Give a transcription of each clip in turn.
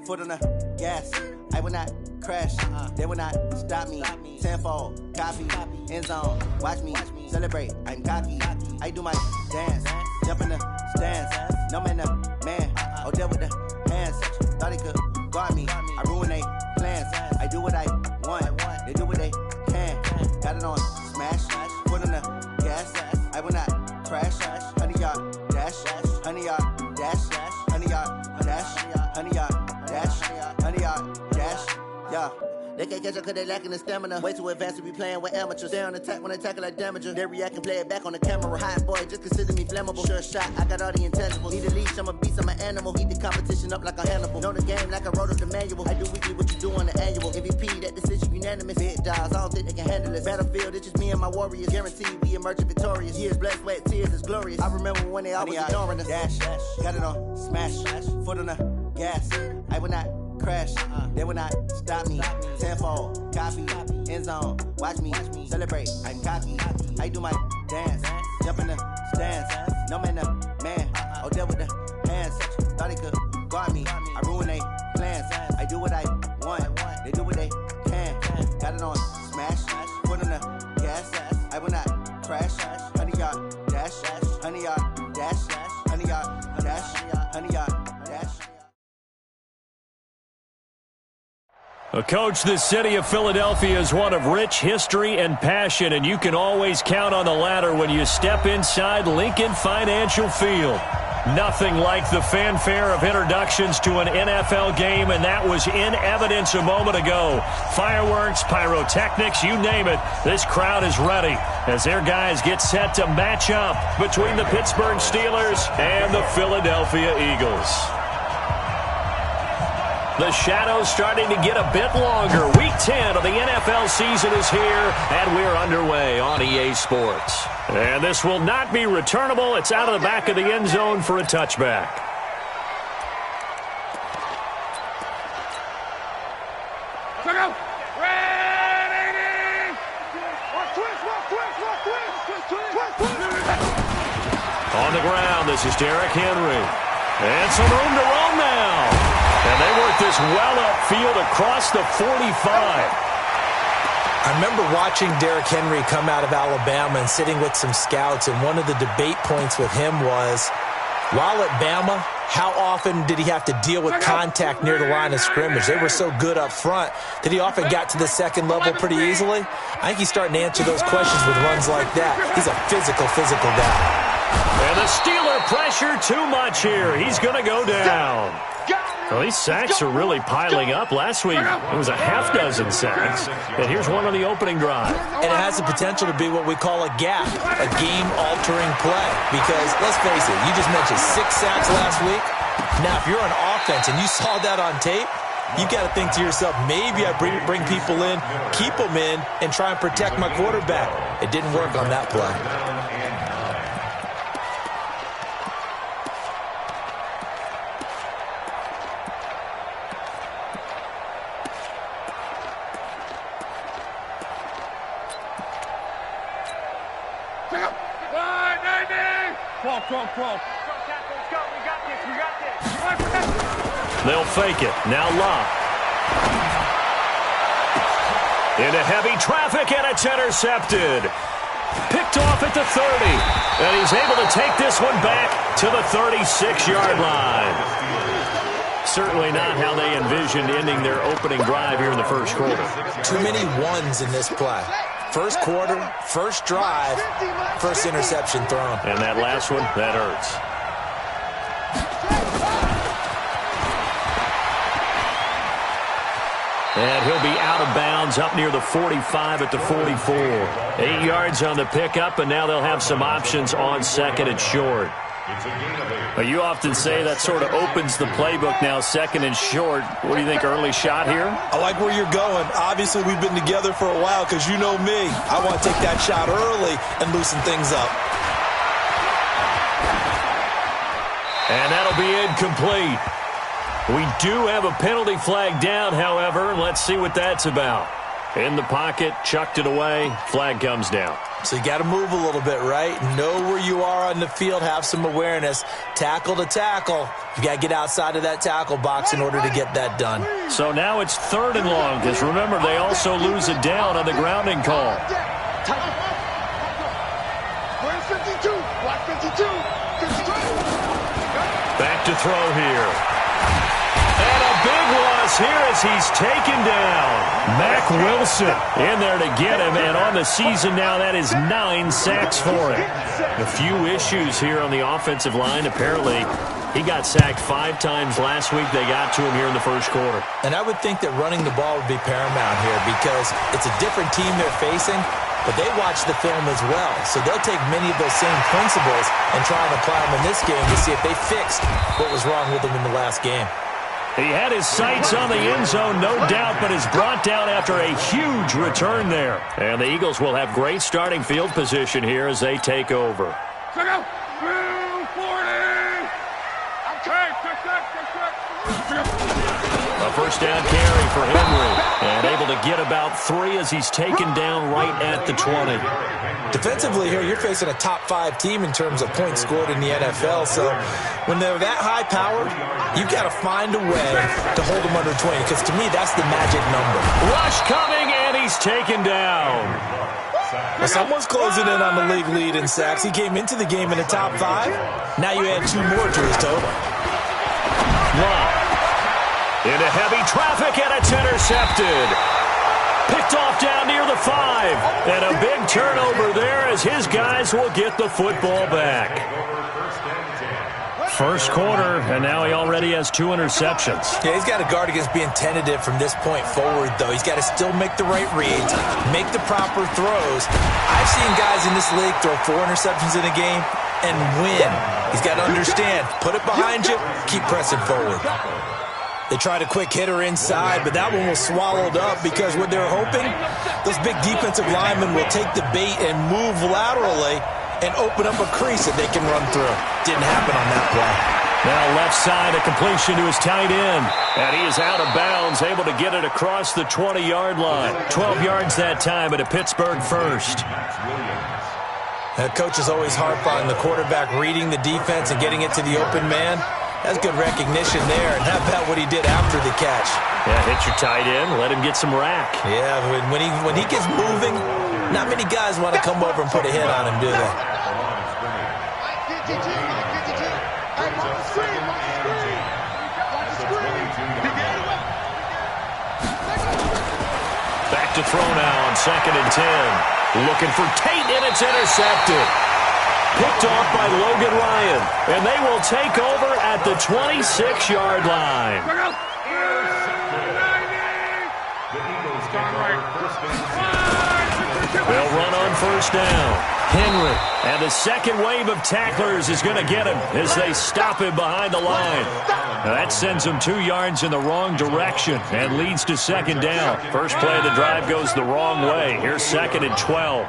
foot on the gas. I will not crash. They will not stop me. Tenfold, copy, end zone. Watch me celebrate. I'm cocky. I do my dance. Jump in the stands. No man, man. Oh, there with the hands. Thought he could guard me. I ruin they plans. I do what I want. They do what they can. Got it on smash. Foot on the gas. I will not crash. 100-yard dash. 100-yard dash. 100-yard dash. 100-yard dash. 100-yard dash. Yeah. They can't catch up cause they lacking the stamina. Way too advanced to be playing with amateurs. Stay on attack when they tackle like damager. They react and play it back on the camera. Hot boy, just consider me flammable. Sure shot, I got all the intangibles. Need a leash, I'm a beast, I'm an animal. Eat the competition up like a Hannibal. Know the game like I wrote up the manual. I do weekly what you do on the annual. MVP, that decision unanimous. Big dogs, I don't think they can handle it. Battlefield, it's just me and my warriors. Guaranteed we emerge victorious. Years, blood, sweat, tears, it's glorious. I remember when they always ignoring us. Dash, got it on smash. Foot on the gas. I will not crash. They will not stop me. Tenfold, copy, end zone. Watch me celebrate. I'm cocky. I do my dance. Jump in the stands. No man, man. Oh, there with the hands. Thought he could guard me. I ruin they plans. I do what I want. They do what they can. Got it on smash. Foot on the gas. I will not crash. 100-yard dash. 100-yard dash. 100-yard dash. 100-yard dash. Coach, the city of Philadelphia is one of rich history and passion, and you can always count on the ladder when you step inside Lincoln Financial Field. Nothing like the fanfare of introductions to an NFL game, and that was in evidence a moment ago. Fireworks, pyrotechnics, you name it, this crowd is ready as their guys get set to match up between the Pittsburgh Steelers and the Philadelphia Eagles. The shadow's starting to get a bit longer. Week 10 of the NFL season is here, and we're underway on EA Sports. And this will not be returnable. It's out of the back of the end zone for a touchback. On the ground, this is Derrick Henry. And some room to roam now. And they work this well upfield across the 45. I remember watching Derrick Henry come out of Alabama and sitting with some scouts, and one of the debate points with him was, while at Bama, how often did he have to deal with contact near the line of scrimmage? They were so good up front that he often got to the second level pretty easily. I think he's starting to answer those questions with runs like that. He's a physical guy. And the Steeler pressure too much here. He's going to go down. Well, these sacks are really piling up. Last week, it was a half dozen sacks. And here's one on the opening drive. And it has the potential to be what we call a gap, a game-altering play. Because, let's face it, you just mentioned 6 sacks last week. Now, if you're on offense and you saw that on tape, you've got to think to yourself, maybe I bring people in, keep them in, and try and protect my quarterback. It didn't work on that play. They'll fake it. Now Love. Into heavy traffic, and it's intercepted. Picked off at the 30. And he's able to take this one back to the 36-yard line. Certainly not how they envisioned ending their opening drive here in the first quarter. Too many ones in this play. First quarter, first drive, first interception thrown. And that last one, that hurts. And he'll be out of bounds up near the 45 at the 44. 8 yards on the pickup, and now they'll have some options on second and short. You often say that sort of opens the playbook now, second and short. What do you think, early shot here? I like where you're going. Obviously, we've been together for a while because you know me. I want to take that shot early and loosen things up. And that'll be incomplete. We do have a penalty flag down, however. Let's see what that's about. In the pocket, chucked it away. Flag comes down. So you got to move a little bit, right? Know where you are on the field, have some awareness. Tackle to tackle. You got to get outside of that tackle box in order to get that done. So now it's 3rd and long, because remember, they also lose it down on the grounding call. Back to throw here. And a big loss here as he's taken down. Mack Wilson in there to get him, and on the season now, that is 9 sacks for him. A few issues here on the offensive line. Apparently, he got sacked 5 times last week. They got to him here in the first quarter. And I would think that running the ball would be paramount here because it's a different team they're facing, but they watch the film as well. So they'll take many of those same principles and try and apply them in this game to see if they fixed what was wrong with them in the last game. He had his sights on the end zone, no doubt, but is brought down after a huge return there. And the Eagles will have great starting field position here as they take over. A first down carry for Henry, and able to get about 3 as he's taken down right at the 20. Defensively here, you're facing a top 5 team in terms of points scored in the NFL, so when they're that high-powered, you've got to find a way to hold them under 20, because to me, that's the magic number. Rush coming, and he's taken down. Well, someone's closing in on the league lead in sacks. He came into the game in the top 5. Now you add 2 more to his total. Wow. Into heavy traffic, and it's intercepted. Picked off down near the 5. And a big turnover there as his guys will get the football back. First quarter, and now he already has 2 interceptions. Yeah, he's got to guard against being tentative from this point forward, though. He's got to still make the right reads, make the proper throws. I've seen guys in this league throw 4 interceptions in a game and win. He's got to understand, put it behind you, keep pressing forward. They tried a quick hitter inside, but that one was swallowed up because what they're hoping, those big defensive linemen will take the bait and move laterally and open up a crease that they can run through. Didn't happen on that play. Now left side, a completion to his tight end. And he is out of bounds, able to get it across the 20-yard line. 12 yards that time at a Pittsburgh first. Coaches always harp on the quarterback reading the defense and getting it to the open man. That's good recognition there. And how about what he did after the catch? Yeah, hit your tight end, let him get some rack. Yeah, when he gets moving, not many guys want to come over and put a hit on him, do they? Back to throw now on 2nd and 10. Looking for Tate, and it's intercepted. Picked off by Logan Ryan, and they will take over at the 26-yard line. They'll run on first down. Henry, and the second wave of tacklers is going to get him as they stop him behind the line. Now that sends him 2 yards in the wrong direction and leads to 2nd down. First play of the drive goes the wrong way. Here's 2nd and 12.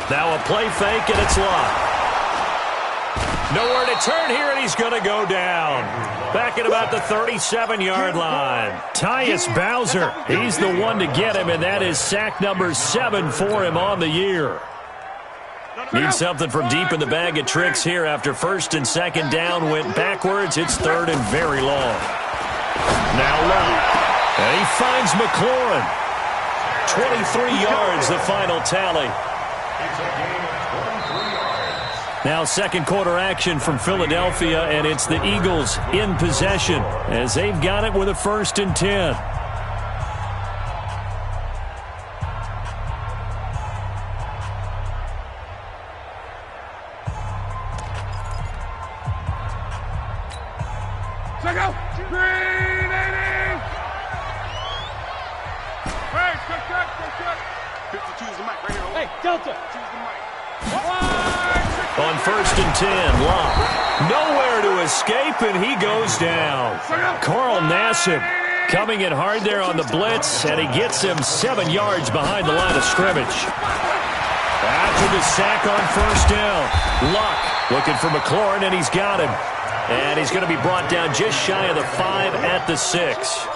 Now a play fake, and it's locked. Nowhere to turn here, and he's going to go down. Back at about the 37-yard line. Tyus Bowser, he's the one to get him, and that is sack number 7 for him on the year. Need something from deep in the bag of tricks here after 1st and 2nd down went backwards. It's 3rd and very long. Now long. And he finds McLaurin. 23 yards, the final tally. Now second quarter action from Philadelphia, and it's the Eagles in possession as they've got it with a 1st and 10. On 1st and 10, Locke. Nowhere to escape, and he goes down. Carl Nassib coming in hard there on the blitz, and he gets him 7 yards behind the line of scrimmage. After the sack on 1st down, Locke looking for McLaurin, and he's got him. And he's going to be brought down just shy of the 5 at the 6.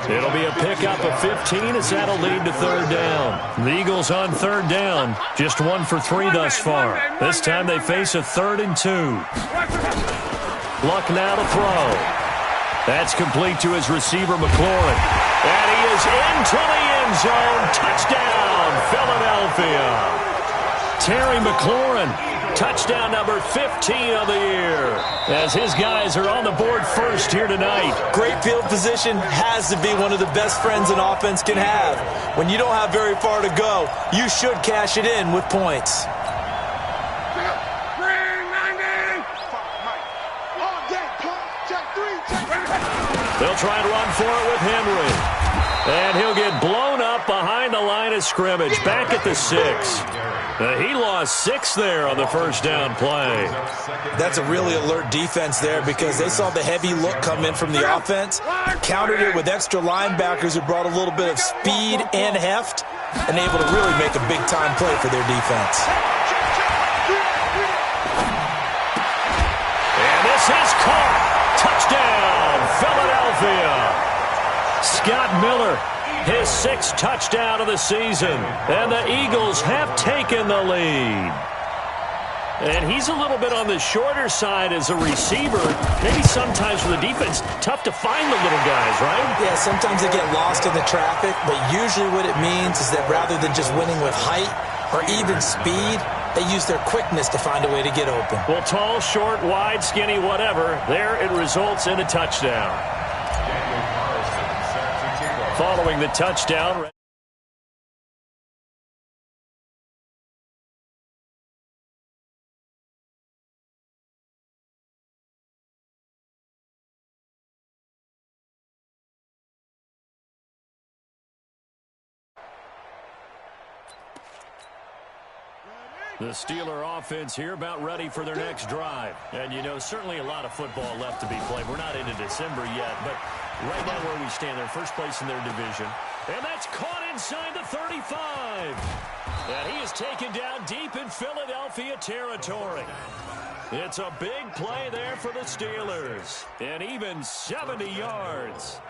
It'll be a pickup of 15 as that'll lead to third down. The Eagles on third down, just 1 for 3 thus far. This time they face a 3rd and 2. Luck now to throw. That's complete to his receiver, McLaurin. And he is into the end zone. Touchdown, Philadelphia. Terry McLaurin, touchdown number 15 of the year, as his guys are on the board first here tonight. Great field position has to be one of the best friends an offense can have. When you don't have very far to go, you should cash it in with points. They'll try and run for it with Henry. And he'll get blown up behind the line of scrimmage, back at the 6. He lost 6 there on the first down play. That's a really alert defense there because they saw the heavy look come in from the offense, countered it with extra linebackers who brought a little bit of speed and heft, and able to really make a big-time play for their defense. And this is caught. Touchdown, Philadelphia. Scott Miller, his 6th touchdown of the season. And the Eagles have taken the lead. And he's a little bit on the shorter side as a receiver. Maybe sometimes for the defense, tough to find the little guys, right? Yeah, sometimes they get lost in the traffic, but usually what it means is that rather than just winning with height or even speed, they use their quickness to find a way to get open. Well, tall, short, wide, skinny, whatever, there it results in a touchdown. Following the touchdown. The Steeler offense here about ready for their next drive. And, you know, certainly a lot of football left to be played. We're not into December yet, but right now where we stand, they're first place in their division. And that's caught inside the 35. And he is taken down deep in Philadelphia territory. It's a big play there for the Steelers. And even 70 yards.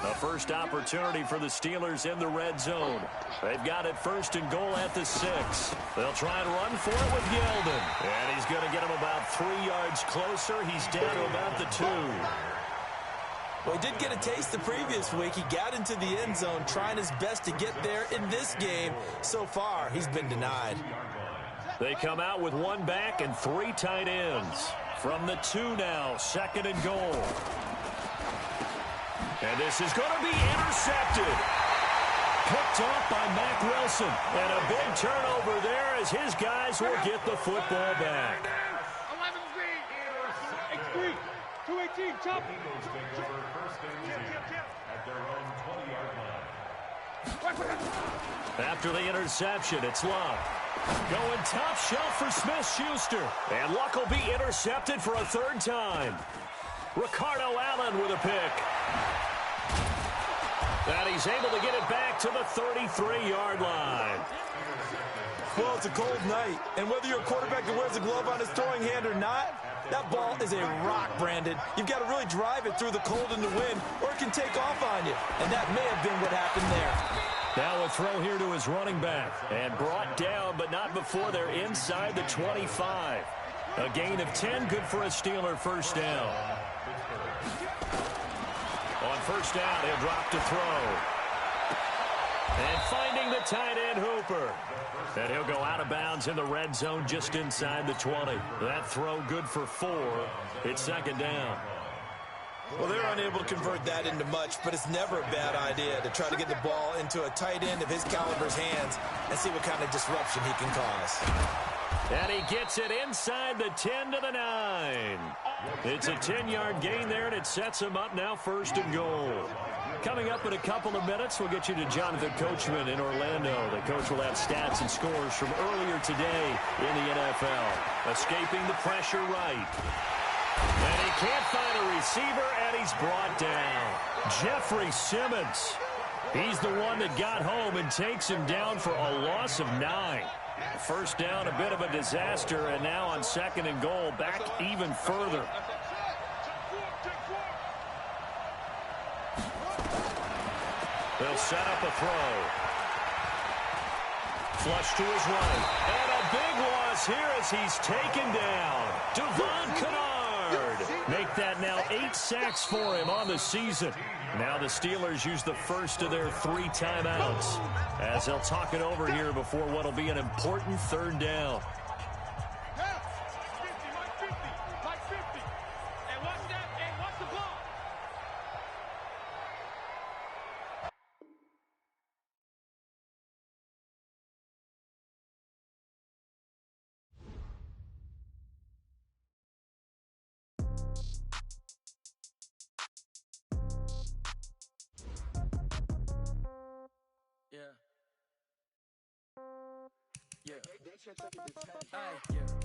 A first opportunity for the Steelers in the red zone. They've got it 1st and goal at the 6. They'll try and run for it with Yeldon. And he's going to get him about 3 yards closer. He's down to about the 2. Well, he did get a taste the previous week. He got into the end zone trying his best to get there in this game. So far, he's been denied. They come out with 1 back and 3 tight ends. From the 2 now, 2nd and goal. And this is going to be intercepted. Picked off by Mack Wilson. And a big turnover there as his guys will get the football back. 11-3, 218, chop. After the interception, it's Luck. Going top shelf for Smith-Schuster. And Luck will be intercepted for a 3rd time. Ricardo Allen with a pick. And he's able to get it back to the 33-yard line. Well, it's a cold night, and whether you're a quarterback that wears a glove on his throwing hand or not, that ball is a rock, Brandon. You've got to really drive it through the cold and the wind, or it can take off on you. And that may have been what happened there. Now a throw here to his running back. And brought down, but not before they're inside the 25. A gain of 10, good for a Steeler 1st down. On 1st down, he'll drop to throw. And finding the tight end, Hooper. And he'll go out of bounds in the red zone just inside the 20. That throw good for 4. It's 2nd down. Well, they're unable to convert that into much, but it's never a bad idea to try to get the ball into a tight end of his caliber's hands and see what kind of disruption he can cause. And he gets it inside the 10 to the 9. It's a 10-yard gain there, and it sets him up now 1st and goal. Coming up in a couple of minutes, we'll get you to Jonathan Coachman in Orlando. The coach will have stats and scores from earlier today in the NFL. Escaping the pressure right. And he can't find a receiver, and he's brought down. Jeffrey Simmons. He's the one that got home and takes him down for a loss of 9. 1st down, a bit of a disaster, and now on 2nd and goal, back even further. They'll set up a throw. Flush to his right. And a big loss here as he's taken down. Devon Kennard. Make that now 8 sacks for him on the season. Now the Steelers use the first of their 3 timeouts as they'll talk it over here before what will be an important 3rd down.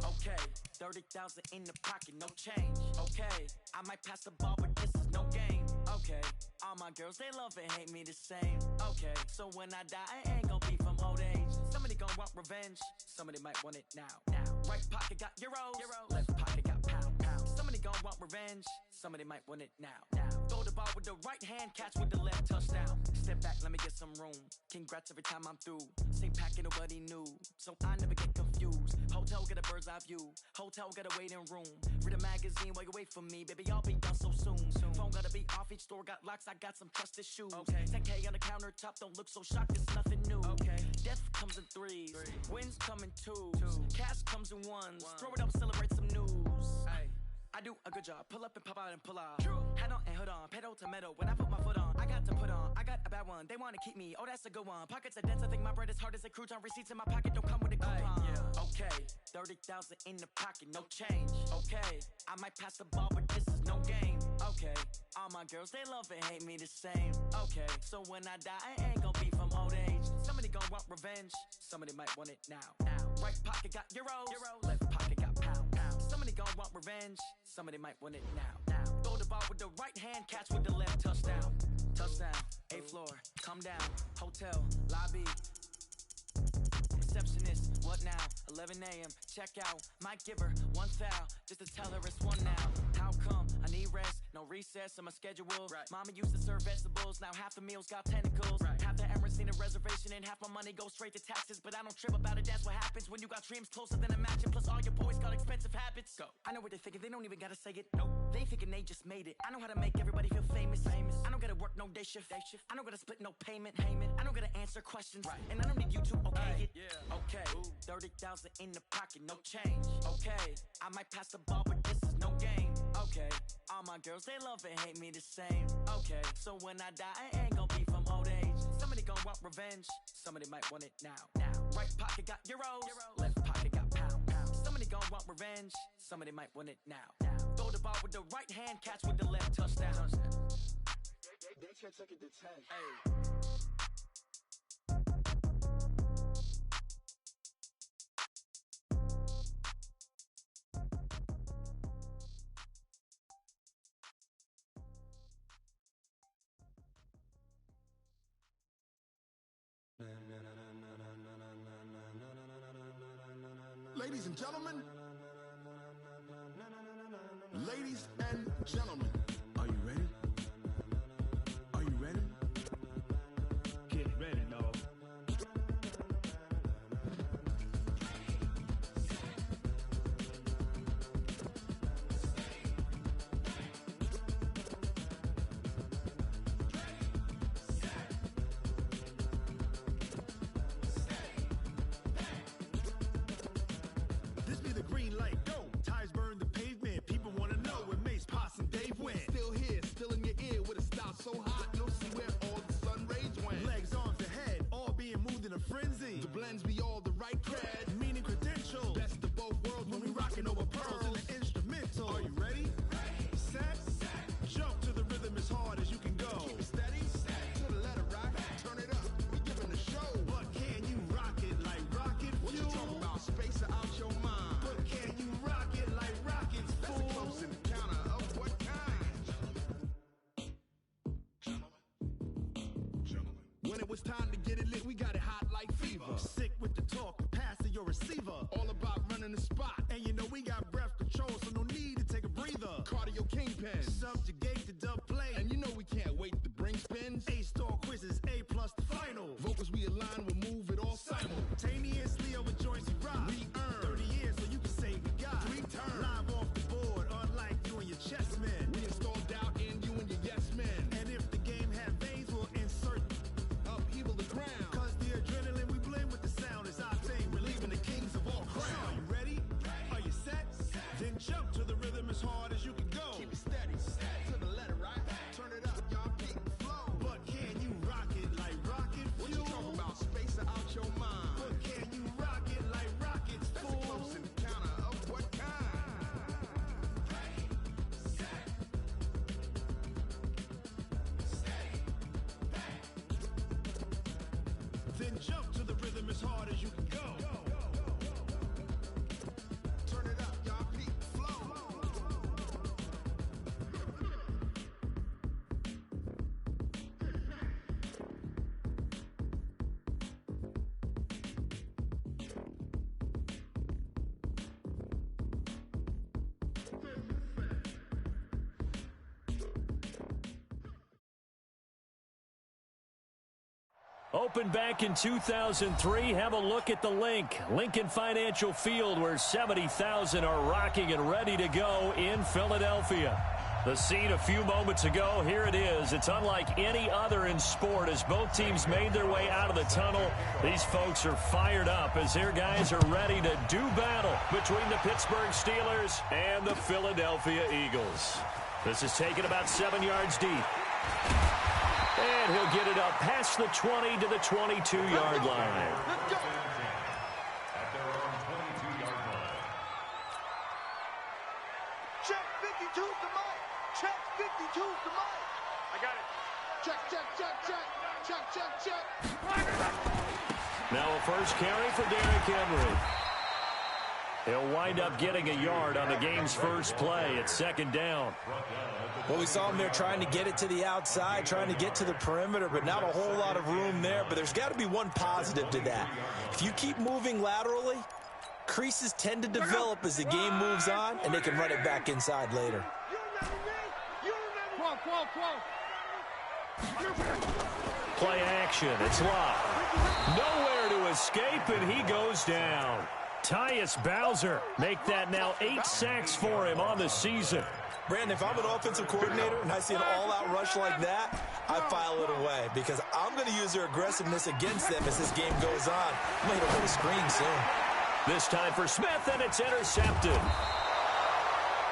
Okay, 30,000 in the pocket, no change. Okay, I might pass the ball, but this is no game. Okay, all my girls, they love and hate me the same. Okay, so when I die, I ain't gon' be from old age. Somebody gon' want revenge, somebody might want it now. Right pocket got euros, left pocket got pound. Somebody gon' want revenge, somebody might want it now. Throw the ball with the right hand, catch with the left, touchdown. Step back, let me get some room. Congrats every time I'm through. Same packet, nobody knew, so I never get confused. Hotel get a bird's eye view, hotel got a waiting room. Read a magazine while you wait for me, baby, I'll be done so soon. Phone gotta be off, each store got locks, I got some trusted shoes. 10K on the countertop, don't look so shocked, it's nothing new. Death comes in 3s, wins come in 2s, cash comes in 1s. Throw it up, celebrate some news. I do a good job, pull up and pop out and pull out. Head on and hood on, pedal to metal. When I put my foot on, I got to put on. I got a bad one, they wanna keep me, oh that's a good one. Pockets are dense, I think my bread is hard as a crouton. Receipts in my pocket don't come with a coupon. Okay, 30,000 in the pocket, no change. Okay, I might pass the ball, but this is no game. Okay, all my girls, they love and hate me the same. Okay, so when I die, I ain't gon' be from old age. Somebody gon' want revenge, somebody might want it now. Right pocket got euros, left pocket got pound. Somebody gon' want revenge, somebody might want it now. Throw the ball with the right hand, catch with the left, touchdown. Touchdown, 8th floor, come down, hotel, lobby. Receptionist, what now? 11 a.m., check out. Might give her 1 foul, just to tell her it's 1 now. How come? I need rest, no recess on my schedule. Mama used to serve vegetables, now half the meals got tentacles. Half the Emirates need a reservation and half my money goes straight to taxes. But I don't trip about it, that's what happens when you got dreams closer than a match. Plus all your boys got expensive habits. Go. I know what they're thinking, they don't even gotta say it. Nope. They thinking they just made it. I know how to make everybody feel famous. I don't gotta work no day shift. I don't gotta split no payment. I don't gotta answer questions. And I don't need you to okay it. Okay, 30,000 in the pocket, no change. Okay, I might pass the ball, but this is no game. Okay, all my girls, they love and hate me the same. Okay, so when I die, I ain't gon' be from old age. Somebody gon' want revenge, somebody might want it now. Right pocket got euros, left pocket got pound. Somebody gon' want revenge, somebody might want it now. Throw the ball with the right hand, catch with the left, touchdown. They can't take it to 10. Ladies and gentlemen, ladies and gentlemen, are you ready? Are you ready? Get ready, dog. This be the green light, go. Tires burn the pavement. People want to know where Mace, Posse, and Dave went. Still here, still in your ear with a style so hot. You'll see where all the sun rays went. Legs, arms, and head, all being moved in a frenzy. The blends be all the right cred, meaning credentials. Best of both worlds when we rockin' over pearls in the instrumental. Are you ready? Set, jump to the rhythm as hard as you can go. Keep it steady, to the letter rock. Turn it up, we giving the show. But can you rock it like rocket fuel? What you talking about? Space out your mind. But can you rock it like rockets, fool? That's a close encounter of what kind? Gentlemen. When it was time to get it lit, we got it hot like fever. Sick with the talk, pass to your receiver. All about running the spot. And you know we got breath control, so no need to take a breather. Cardio kingpin, subjugate the dub play. And you know we can't wait to bring spins. A-star quizzes, A+ Jump to the rhythm as hard as you can go. Turn it up, y'all peak flow. Opened back in 2003, have a look at the link. Lincoln Financial Field, where 70,000 are rocking and ready to go in Philadelphia. The scene a few moments ago, here it is. It's unlike any other in sport as both teams made their way out of the tunnel. These folks are fired up as their guys are ready to do battle between the Pittsburgh Steelers and the Philadelphia Eagles. This is taken about 7 yards deep. And he'll get it up past the 20 to the 22-yard line. Let's go. At their own 22-yard line. Check 52's the mic. Check 52's the mic. I got it. Check, check, check, check. Check, check, check. Now a first carry for Derrick Henry. He'll wind up getting a yard on the game's first play. It's second down. Well, we saw him there trying to get it to the outside, trying to get to the perimeter, but not a whole lot of room there. But there's got to be one positive to that. If you keep moving laterally, creases tend to develop as the game moves on, and they can run it back inside later. Play action. It's locked. Nowhere to escape, and he goes down. Tyus Bowser make that now 8 sacks for him on the season. Brandon, if I'm an offensive coordinator and I see an all-out rush like that, I file it away because I'm going to use their aggressiveness against them as this game goes on. I'm going to hit it with a screen soon. This time for Smith, and it's intercepted.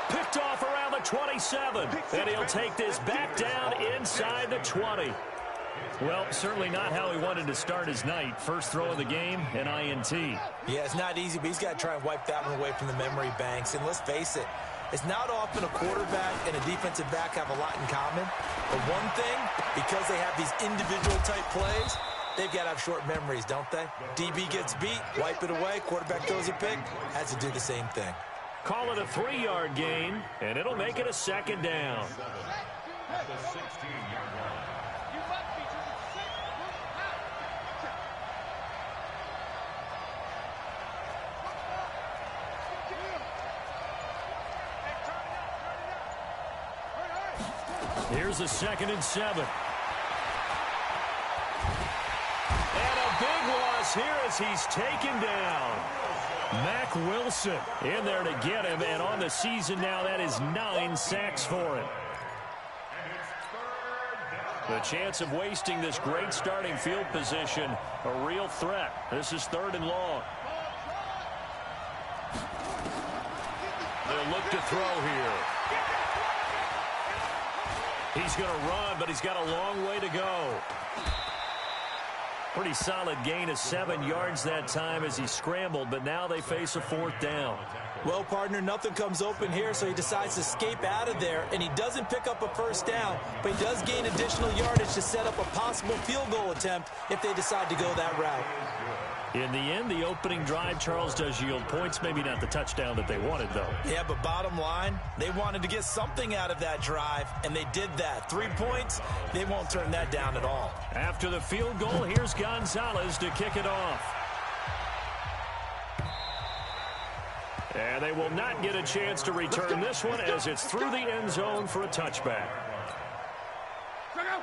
Picked off around the 27, and he'll take this back down inside the 20. Well, certainly not how he wanted to start his night. First throw of the game, an INT. Yeah, it's not easy, but he's got to try and wipe that one away from the memory banks. And let's face it, it's not often a quarterback and a defensive back have a lot in common. But one thing, because they have these individual type plays, they've got to have short memories, don't they? DB gets beat, wipe it away, quarterback throws a pick, has to do the same thing. Call it a 3-yard gain, and it'll make it a second down. At the 16-yard line. Here's a 2nd and 7. And a big loss here as he's taken down. Mack Wilson in there to get him, and on the season now, that is 9 sacks for him. The chance of wasting this great starting field position, a real threat. This is 3rd and long. They'll look to throw here. He's going to run, but he's got a long way to go. Pretty solid gain of 7 yards that time as he scrambled, but now they face a 4th down. Well, partner, nothing comes open here, so he decides to escape out of there, and he doesn't pick up a first down, but he does gain additional yardage to set up a possible field goal attempt if they decide to go that route. In the end, the opening drive, Charles, does yield points. Maybe not the touchdown that they wanted, though. Yeah, but bottom line, they wanted to get something out of that drive, and they did that. 3 points, they won't turn that down at all. After the field goal, here's Gonzalez to kick it off. And they will not get a chance to return this one as it's through the end zone for a touchback.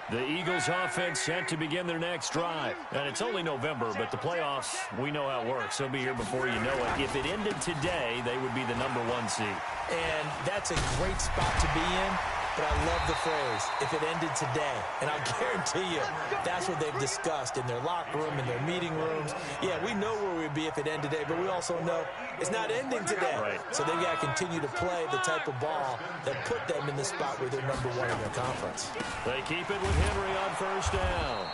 The Eagles offense set to begin their next drive. And it's only November, but the playoffs, we know how it works. They'll be here before you know it. If it ended today, they would be the #1 seed. And that's a great spot to be in, but I love the phrase, if it ended today. And I'll guarantee you, that's what they've discussed in their locker room, in their meeting rooms. Yeah, we know where we'd be if it ended today, but we also know it's not ending today. Right. So they've got to continue to play the type of ball that put them in the spot where they're #1 in their conference. They keep it with Henry on first down.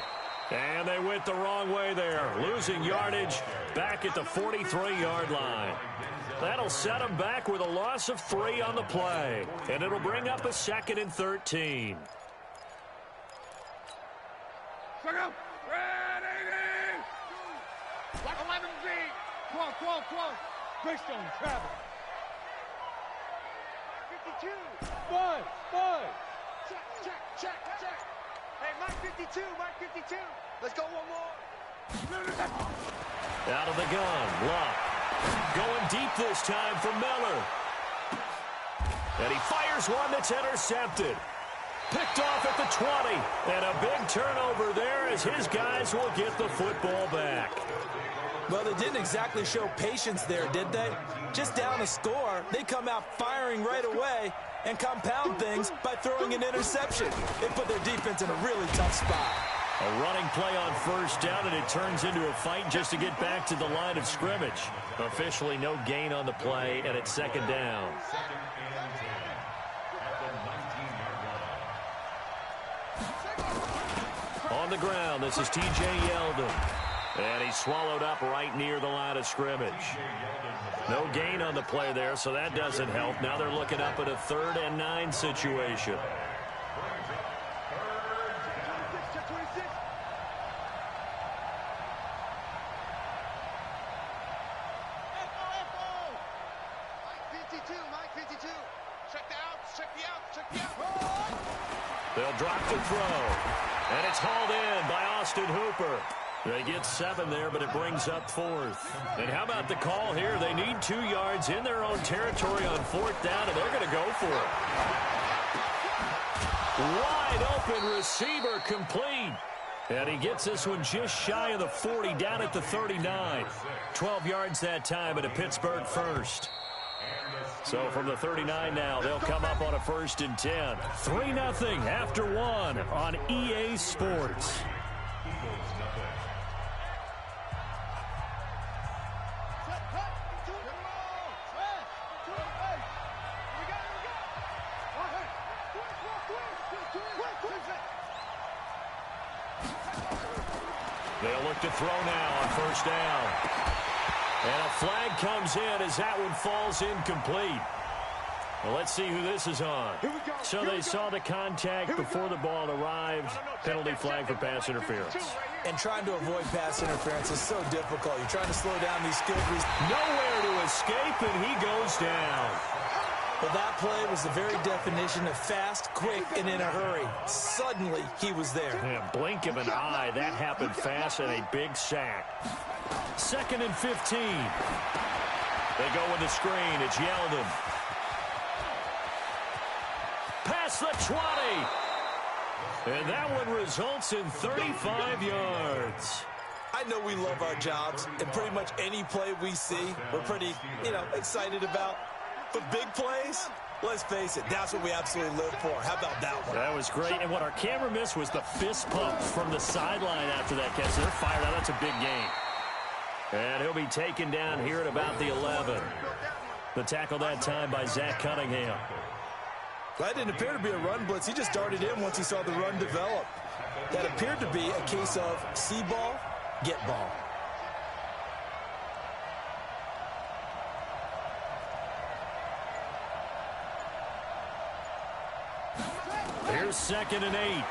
And they went the wrong way there, losing yardage back at the 43-yard line. That'll set them back with a loss of 3 on the play. And it'll bring up a 2nd and 13. Come on. Greystone, travel. 52. Five. Check. Hey, Mike 52. Let's go one more. Out of the gun, Luck. Going deep this time for Miller. And he fires one that's intercepted. Picked off at the 20. And a big turnover there as his guys will get the football back. Well, they didn't exactly show patience there, did they? Just down a score, they come out firing right away and compound things by throwing an interception. They put their defense in a really tough spot. A running play on first down, and it turns into a fight just to get back to the line of scrimmage. Officially no gain on the play, and it's second down. On the ground, this is T.J. Yeldon. And he's swallowed up right near the line of scrimmage. No gain on the play there, so that doesn't help. Now they're looking up at a 3rd and 9 situation. They'll drop to throw. And it's hauled in by Austin Hooper. They get 7 there, but it brings up 4th. And how about the call here? They need 2 yards in their own territory on 4th down, and they're going to go for it. Wide open receiver complete. And he gets this one just shy of the 40, down at the 39. 12 yards that time, and a Pittsburgh first. So from the 39 now, they'll come up on a 1st and 10. 3-0 after 1 on EA Sports. They'll look to throw now on 1st down. And a flag comes in as that one falls incomplete. Well, let's see who this is on. So they saw the contact before the ball arrived. Penalty flag for pass interference. And trying to avoid pass interference is so difficult. You're trying to slow down these skilled receivers. Nowhere to escape, and he goes down. Well, that play was the very definition of fast, quick, and in a hurry. Suddenly, he was there. Yeah, blink of an eye. That happened fast and a big sack. 2nd and 15. They go with the screen. It's Yeldon. Past the 20. And that one results in 35 yards. I know we love our jobs, and pretty much any play we see, we're pretty, excited about. But big plays, let's face it, that's what we absolutely live for. How about that one? That was great. And what our camera missed was the fist pump from the sideline after that catch. They're fired out. That's a big game. And he'll be taken down here at about the 11. The tackle that time by Zach Cunningham. That didn't appear to be a run blitz. He just darted in once he saw the run develop. That appeared to be a case of see ball, get ball. Here's 2nd and 8.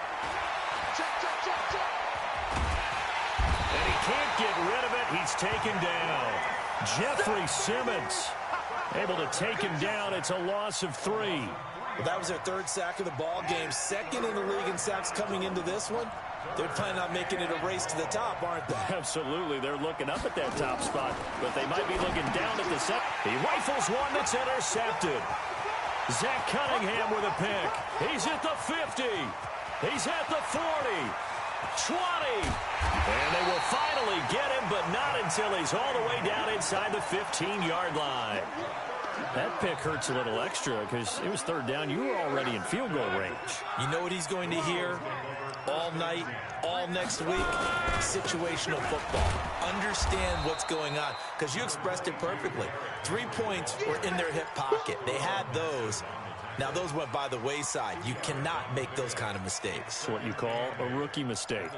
And he can't get rid of it. He's taken down. Jeffrey Simmons able to take him down. It's a loss of 3. Well, that was their 3rd sack of the ball game. 2nd in the league in sacks coming into this one. They're planning on making it a race to the top, aren't they? Absolutely. They're looking up at that top spot, but they might be looking down at the set. He rifles one that's intercepted. Zach Cunningham with a pick. He's at the 50. He's at the 40. 20. And they will finally get him, but not until he's all the way down inside the 15-yard line. That pick hurts a little extra because it was 3rd down. You were already in field goal range. You know what he's going to hear all night, all next week? Situational football. Understand what's going on, because you expressed it perfectly. 3 points were in their hip pocket. They had those. Now, those went by the wayside. You cannot make those kind of mistakes. It's what you call a rookie mistake.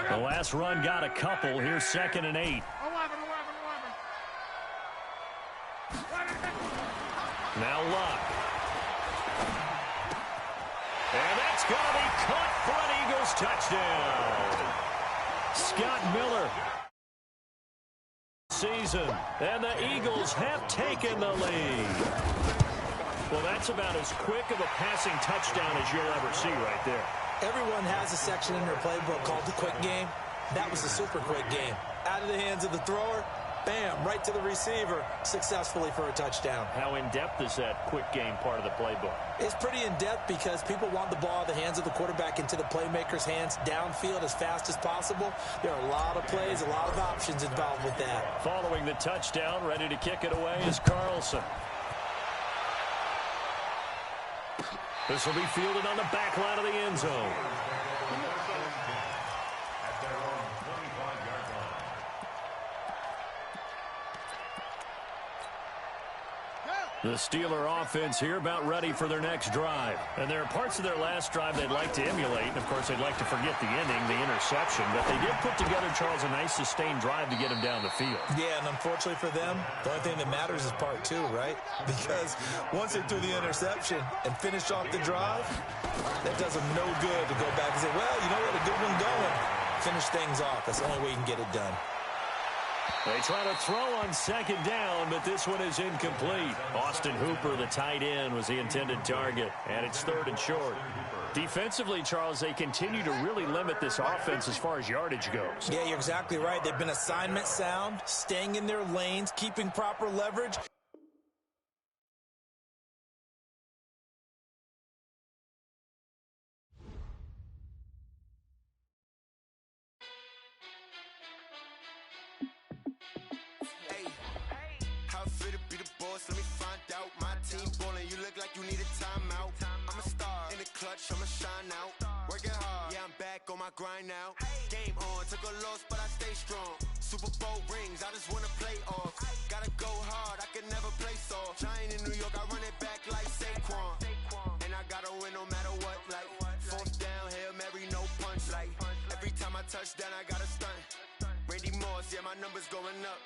The last run got a couple. Here's 2nd and 8. Now Luck. And that's going to be caught for an Eagles touchdown. Scott Miller season. And the Eagles have taken the lead. Well, that's about as quick of a passing touchdown as you'll ever see right there. Everyone has a section in their playbook called the quick game. That was the super quick game. Out of the hands of the thrower, bam, right to the receiver, successfully for a touchdown. How in-depth is that quick game part of the playbook? It's pretty in-depth because people want the ball out of the hands of the quarterback into the playmaker's hands downfield as fast as possible. There are a lot of plays, a lot of options involved with that. Following the touchdown, ready to kick it away is Carlson. This will be fielded on the back line of the end zone. The Steeler offense here about ready for their next drive. And there are parts of their last drive they'd like to emulate. Of course, they'd like to forget the ending, the interception. But they did put together, Charles, a nice sustained drive to get him down the field. Yeah, and unfortunately for them, the only thing that matters is part two, right? Because once they threw the interception and finished off the drive, that does them no good to go back and say, well, you know what, a good one going. Finish things off. That's the only way you can get it done. They try to throw on second down, but this one is incomplete. Austin Hooper, the tight end, was the intended target, and it's 3rd and short. Defensively, Charles, they continue to really limit this offense as far as yardage goes. Yeah, you're exactly right. They've been assignment sound, staying in their lanes, keeping proper leverage. I'ma shine out, working hard, yeah, I'm back on my grind now. Game on, took a loss, but I stay strong. Super Bowl rings, I just wanna play off. Gotta go hard, I can never play soft. Giant in New York, I run it back like Saquon. And I gotta win no matter what, like 4th down, Hail Mary, no punch. Like every time I touch down, I gotta stunt. Randy Moss, yeah, my numbers going up.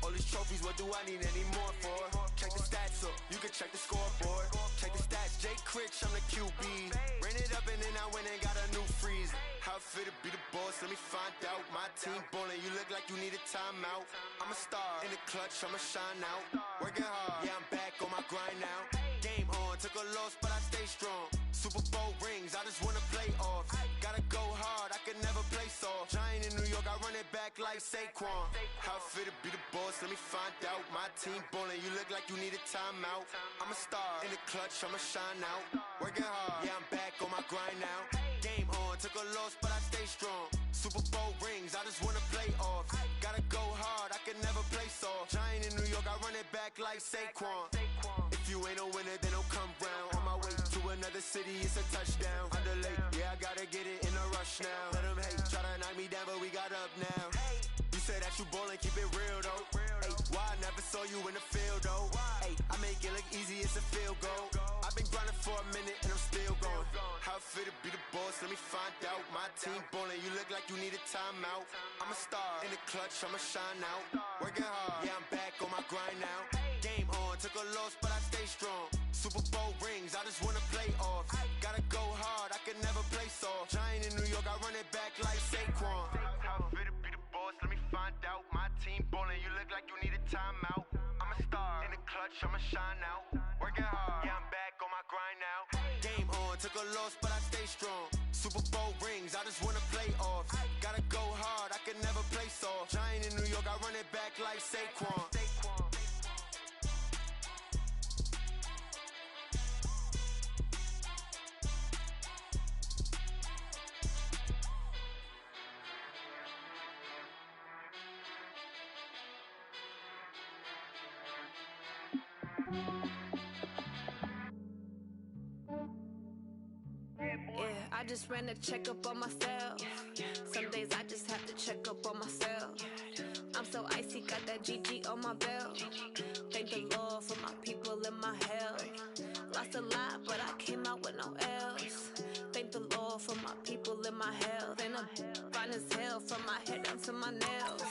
All these trophies, what do I need any more for? Check the stats up, you can check the scoreboard. Check the stats, Jake Critch, I'm the QB. Ran it up and then I went and got a new freeze. How it feel to be the boss, let me find out. My team ballin', you look like you need a timeout. I'm a star, in the clutch, I'ma shine out. Working hard, yeah, I'm back on my grind now. Game on, took a loss, but I stay strong. Super Bowl rings, I just wanna play off. Gotta go hard, I can never play soft. Giant in New York, I run it back like Saquon. How it feel to be the boss, let me find out. My team ballin', you look like you need a timeout. I'm a star, in the clutch, I'ma shine out. Working hard, yeah, I'm back on my grind now. Game on, took a loss, but I stay strong. Super Bowl rings, I just wanna play off. Gotta go hard, I can never play soft. Giant in New York, I run it back like Saquon. If you ain't a winner, then don't come round. On my way to another city, it's a touchdown. Underlay, yeah, I gotta get it in a rush now. Let them hate, try to knock me down, but we got up now. You say that you ballin', keep it real though. Hey, why I never saw you in the field though? Hey, I make it look easy, it's a field goal. I've been grinding for a minute and I'm still going. How it feel to be the boss, let me find out. My team ballin', you look like you need a timeout. I'm a star, in the clutch, I'ma shine out. Working hard, yeah, I'm back on my grind now. Game on, took a loss, but I stay strong. Super Bowl rings, I just wanna play off. Gotta go hard, I can never play soft. Giant in New York, I run it back like Saquon. How it feel to be the boss, let me find out. My team ballin', you look like you need a timeout. I'm a star, in the clutch, I'ma shine out. Working hard, yeah, I'm back on my grind now. Game on, took a loss, but I stay strong. Super Bowl rings, I just wanna play off. Gotta go hard, I can never play soft. Giant in New York, I run it back like Saquon. I just ran a checkup on myself. Some days I just have to check up on myself. I'm so icy, got that GG on my belt. Thank the Lord for my people and my health. Lost a lot, but I came out with no else. Thank the Lord for my people and my health. And I'm fine as hell from my head down to my nails.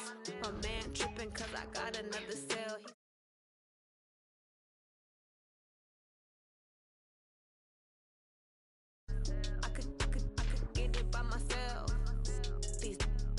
My man tripping cause I got another cell. I could get it by myself.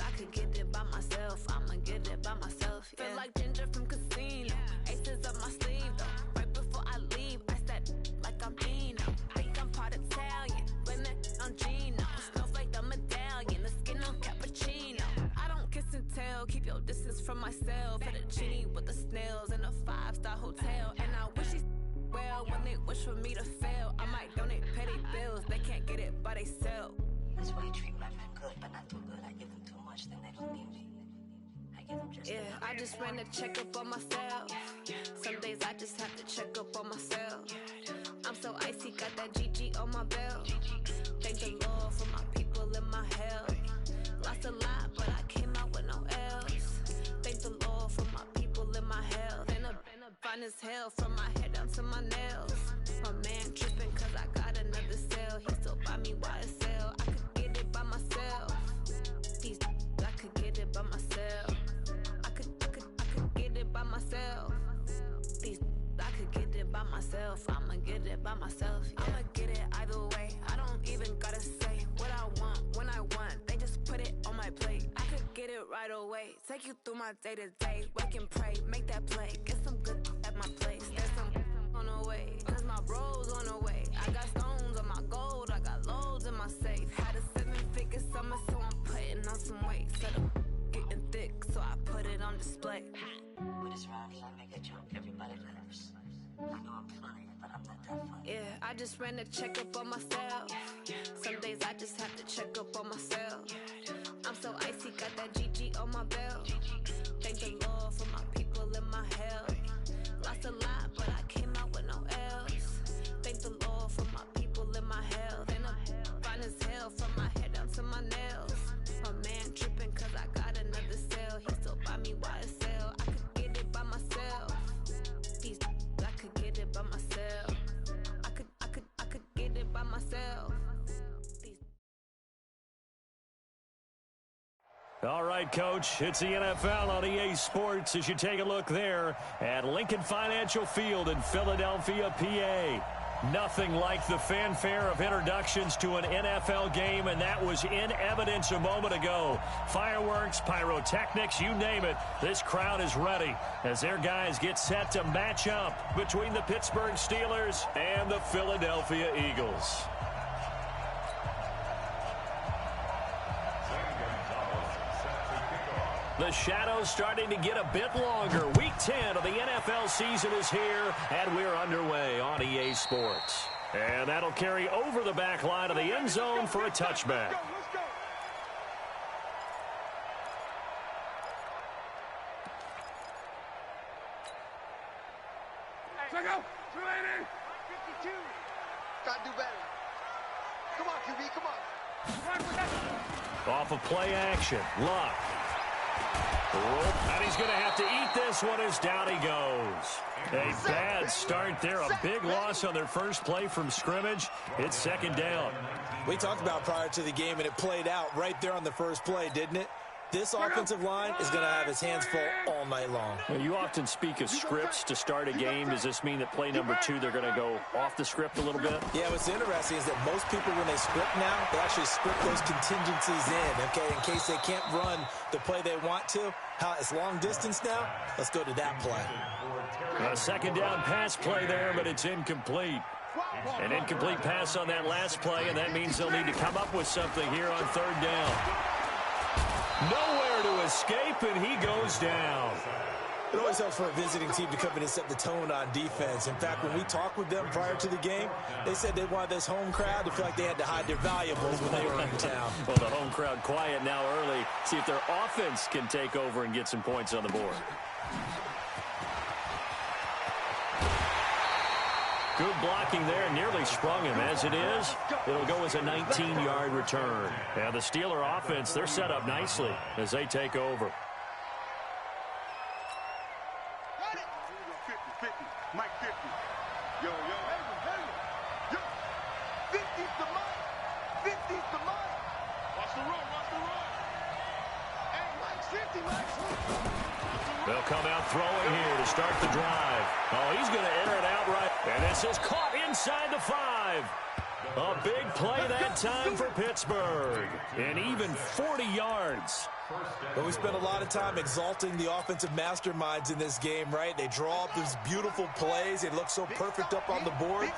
I could get it by myself. I'ma get it by myself. feel like Ginger from Casino. Aces up my sleeve, though. Right before I leave, I said like I'm Dino. Think I'm part Italian, blame that on Gino. Snowflake the medallion, the skin on cappuccino. I don't kiss and tell, keep your distance from myself. Fettuccine with the snails in a 5-star hotel. And I wish he's well when they wish for me to fail. I might donate petty bills, they can't get it by themselves. That's why I treat my men good, but not too good. I give them too much, then they don't need me. I give them just enough. I just ran a checkup on myself. Some days I just have to check up on myself. I'm so icy, got that GG on my belt. Thank the Lord for my people in my health. Lost a lot, but I came out with no else. Thank the Lord for my people in my health. And a fine as hell from my head down to my nails. My man tripping cause I got another cell. He still buy me YSL. I could get it by myself. These I could get it by myself. I could get it by myself. These I could get it by myself. I'ma get it by myself. Yeah. I'ma get it either way. I don't even gotta say what I want when I want. They just put it on my plate. I could get it right away. Take you through my day to day. Wake and pray, make that play. Get some good at my place. There's some on the way. Cause my bros on the way. I got stones on my gold. I got loads in my safe. Had a 7-figure summer, so I'm putting on some weight. Set up getting thick, so I put it on display. With this round, I make a joke, everybody laughs. I know I'm funny, but I'm not that funny. Yeah, I just ran a checkup on myself. Some days I just have to check up on myself. I'm so icy, got that GG on my belt. Thank the Lord for my people in my health. Lost a lot, but I came out with no else. Thank the Lord for my people in my health. And I'm fine as hell from my head down to my nails. My man tripping cause I got another cell. He still buy me YSL. I could get it by myself. These I could get it by myself. I could get it by myself. All right, Coach, it's the NFL on EA Sports as you take a look there at Lincoln Financial Field in Philadelphia, PA. Nothing like the fanfare of introductions to an NFL game, and that was in evidence a moment ago. Fireworks, pyrotechnics, you name it. This crowd is ready as their guys get set to match up between the Pittsburgh Steelers and the Philadelphia Eagles. The shadows starting to get a bit longer. Week 10 of the NFL season is here, and we're underway on EA Sports. And that'll carry over the back line of the end zone for a touchback. Check out! 52. Gotta do better. Come on, QB, come on. Off of play action. Luck. And he's going to have to eat this one as down he goes. A bad start there. A big loss on their first play from scrimmage. It's second down. We talked about prior to the game, and it played out right there on the first play, didn't it? This offensive line is going to have his hands full all night long. Well, you often speak of scripts to start a game. Does this mean that play number 2, they're going to go off the script a little bit? Yeah, what's interesting is that most people, when they script now, they actually script those contingencies in, okay, in case they can't run the play they want to. How it's long distance now? Let's go to that play. A second down pass play there, but it's incomplete. An incomplete pass on that last play, and that means they'll need to come up with something here on third down. Nowhere to escape, and he goes down. It always helps for a visiting team to come in and set the tone on defense. In fact, when we talked with them prior to the game, they said they wanted this home crowd to feel like they had to hide their valuables when they were in town. Well, the home crowd quiet now early. See if their offense can take over and get some points on the board. Good blocking there, nearly sprung him. As it is, it'll go as a 19-yard return. And the Steeler offense, they're set up nicely as they take over. 50, Mike 50. Yo, yo, 50's the Mike. 50's the Mike. Watch the run. Hey, Mike's 50, Mike's 50. They'll come out throwing here to start the drive. Oh, he's going to enter it outright. And this is caught inside the 5. A big play that time for Pittsburgh. And even 40 yards But we spent a lot of time exalting the offensive masterminds in this game, right? They draw up these beautiful plays. They look so perfect up on the board.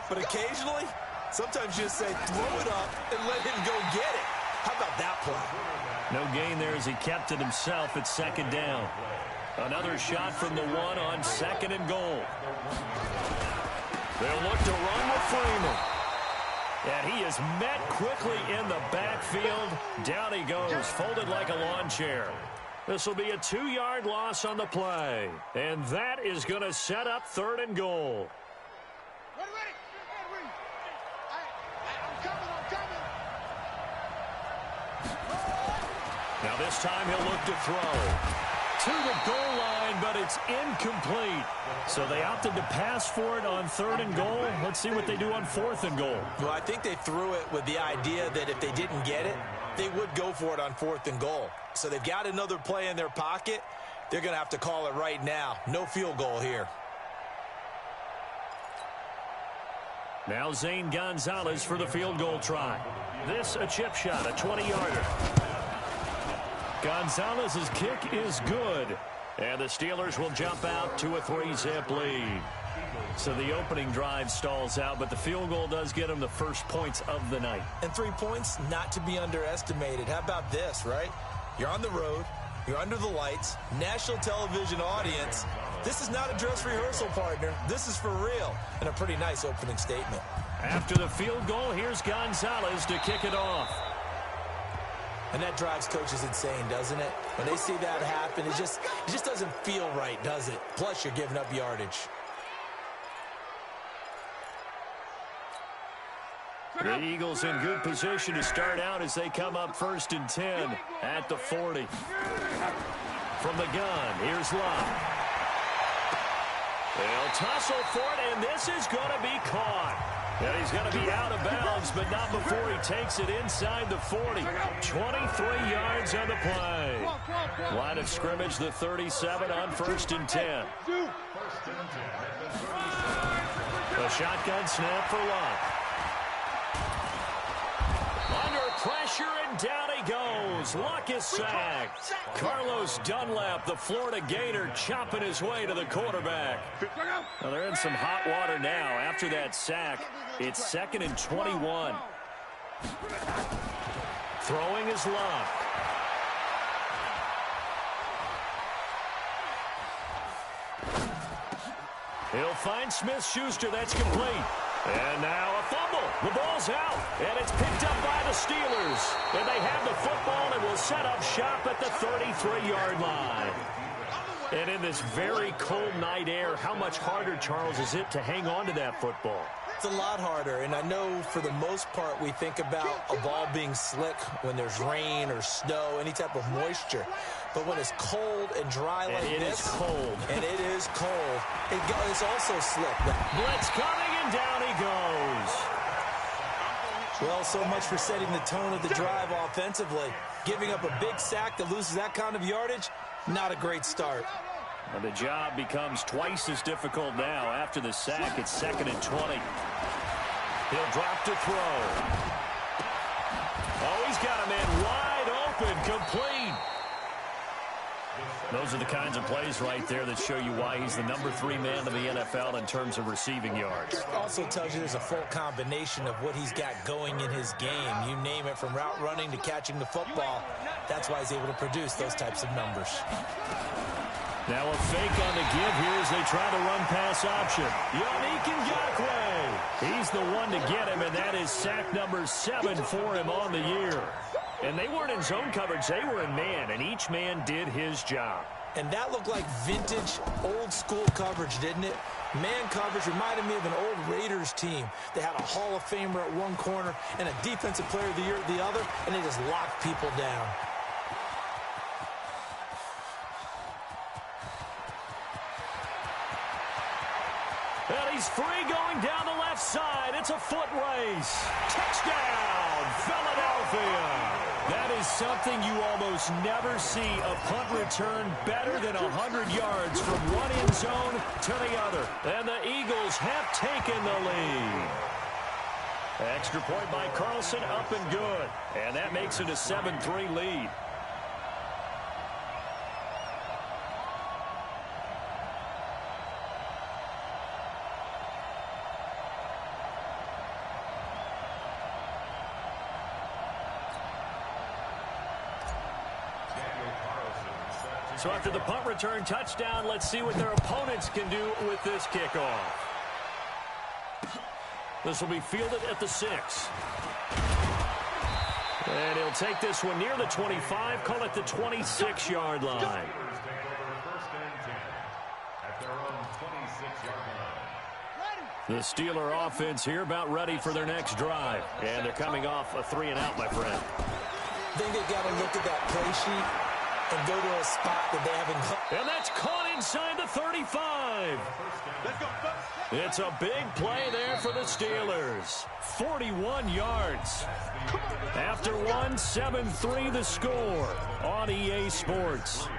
But occasionally, sometimes you just say, throw it up and let him go get it. How about that play? No gain there as he kept it himself at second down. Another shot from the one on second and goal. They'll look to run with Freeman. And he is met quickly in the backfield. Down he goes, folded like a lawn chair. This will be a 2-yard loss on the play. And that is going to set up third and goal. Now this time he'll look to throw. To the goal line, but it's incomplete. So they opted to pass for it on third and goal. Let's see what they do on fourth and goal. Well, I think they threw it with the idea that if they didn't get it, they would go for it on fourth and goal. So they've got another play in their pocket. They're going to have to call it right now. No field goal here. Now Zane Gonzalez for the field goal try. This a chip shot, a 20-yarder. Gonzalez's kick is good. And the Steelers will jump out to a 3-zip lead. So the opening drive stalls out, but the field goal does get them the first points of the night. And 3 points, not to be underestimated. How about this, right? You're on the road. You're under the lights. National television audience. This is not a dress rehearsal, partner. This is for real. And a pretty nice opening statement. After the field goal, here's Gonzalez to kick it off. And that drives coaches insane, doesn't it? When they see that happen, it just doesn't feel right, does it? Plus, you're giving up yardage. The Eagles in good position to start out as they come up 1st and 10 at the 40. From the gun, here's Love. They'll tussle for it, and this is going to be caught. And he's going to be out of bounds, but not before he takes it inside the 40. 23 yards on the play. Line of scrimmage, the 37 on 1st and 10. A shotgun snap for Love. Under pressure, and down he goes. Luck is sacked. Carlos Dunlap, the Florida Gator, chopping his way to the quarterback. Well, they're in some hot water now. After that sack, it's 2nd and 21. Throwing is Love. He'll find Smith-Schuster. That's complete. And now a fumble. The ball's out, and it's picked up by the Steelers. And they have the football and will set up shop at the 33-yard line. And in this very cold night air, how much harder, Charles, is it to hang on to that football? It's a lot harder, and I know for the most part we think about a ball being slick when there's rain or snow, any type of moisture. But when it's cold and dry like this, it is cold. And it is cold, it's also slick. Blitz coming, and down he goes. Well, so much for setting the tone of the drive offensively. Giving up a big sack that loses that kind of yardage, not a great start. And the job becomes twice as difficult now. After the sack, it's 2nd and 20. He'll drop to throw. Oh, he's got a man wide open, complete. Those are the kinds of plays right there that show you why he's the number 3 man in the NFL in terms of receiving yards. It also tells you there's a full combination of what he's got going in his game. You name it, from route running to catching the football. That's why he's able to produce those types of numbers. Now a fake on the give here as they try to run pass option. Yannick Ngakoue. He's the one to get him, and that is sack number 7 for him on the year. And they weren't in zone coverage. They were in man, and each man did his job. And that looked like vintage, old-school coverage, didn't it? Man coverage reminded me of an old Raiders team. They had a Hall of Famer at one corner and a Defensive Player of the Year at the other, and they just locked people down. And he's free going down the left side. It's a foot race. Touchdown, Philadelphia. That is something you almost never see. A punt return better than 100 yards from one end zone to the other. And the Eagles have taken the lead. Extra point by Carlson, up and good. And that makes it a 7-3 lead. So after the punt return touchdown, let's see what their opponents can do with this kickoff. This will be fielded at the 6. And he'll take this one near the 25, call it the 26-yard line. The Steeler offense here about ready for their next drive. And they're coming off a 3-and-out, my friend. I think they've got to look at that play sheet and go to a spot that they haven't. And that's caught inside the 35. It's a big play there for the Steelers. 41 yards. After one, 7-3 the score on EA Sports.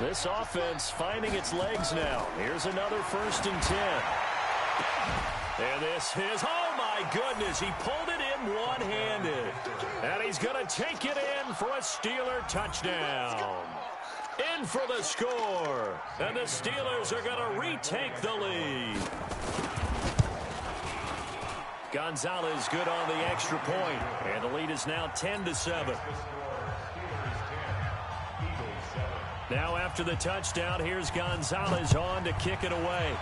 This offense finding its legs now. Here's another 1st and 10. And this is, oh my goodness, he pulled it in one-handed. And he's going to take it in for a Steeler touchdown. In for the score. And the Steelers are going to retake the lead. Gonzalez good on the extra point. And the lead is now 10-7. Now after the touchdown, here's Gonzalez on to kick it away.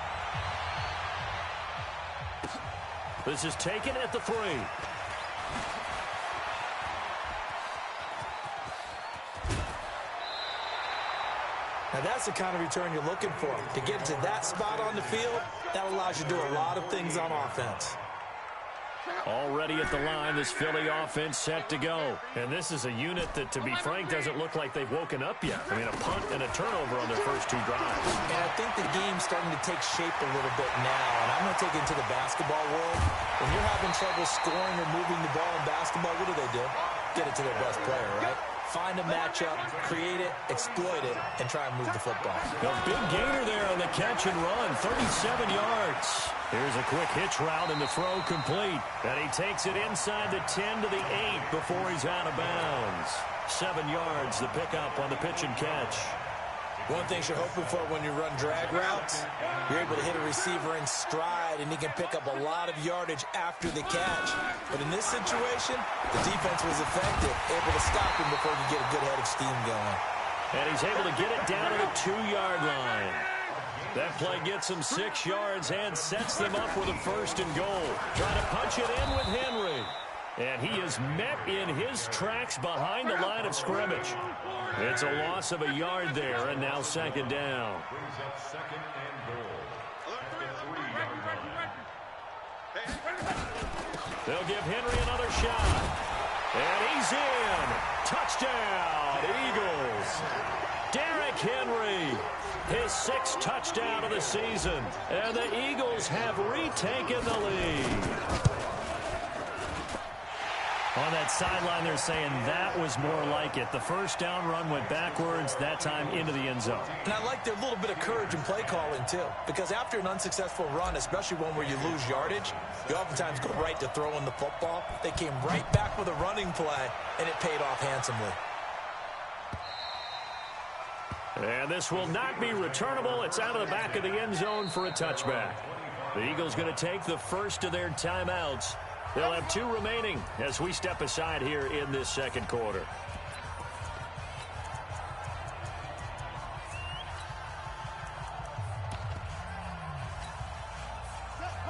This is taken at the 3. Now that's the kind of return you're looking for. To get to that spot on the field, that allows you to do a lot of things on offense. Already at the line, this Philly offense set to go. And this is a unit that, to be frank, doesn't look like they've woken up yet. I mean, a punt and a turnover on their first 2 drives. And I think the game's starting to take shape a little bit now. And I'm going to take it into the basketball world. When you're having trouble scoring or moving the ball in basketball, what do? Get it to their best player, right? Find a matchup, create it, exploit it, and try and move the football. A big gainer there on the catch and run, 37 yards. Here's a quick hitch route and the throw complete. And he takes it inside the 10 to the 8 before he's out of bounds. 7 yards, the pickup on the pitch and catch. One thing you're hoping for when you run drag routes, you're able to hit a receiver in stride, and he can pick up a lot of yardage after the catch. But in this situation, the defense was effective, able to stop him before he could get a good head of steam going. And he's able to get it down to the 2-yard line. That play gets him 6 yards and sets them up with a 1st and goal. Trying to punch it in with Henry. And he is met in his tracks behind the line of scrimmage. It's a loss of a yard there, and now 2nd down. They'll give Henry another shot. And he's in. Touchdown, Eagles. Derrick Henry, his 6th touchdown of the season. And the Eagles have retaken the lead. On that sideline, they're saying that was more like it. The first down run went backwards, that time into the end zone. And I like their little bit of courage in play calling, too. Because after an unsuccessful run, especially one where you lose yardage, you oftentimes go right to throwing the football. They came right back with a running play, and it paid off handsomely. And this will not be returnable. It's out of the back of the end zone for a touchback. The Eagles going to take the first of their timeouts. They'll have 2 remaining as we step aside here in this 2nd quarter.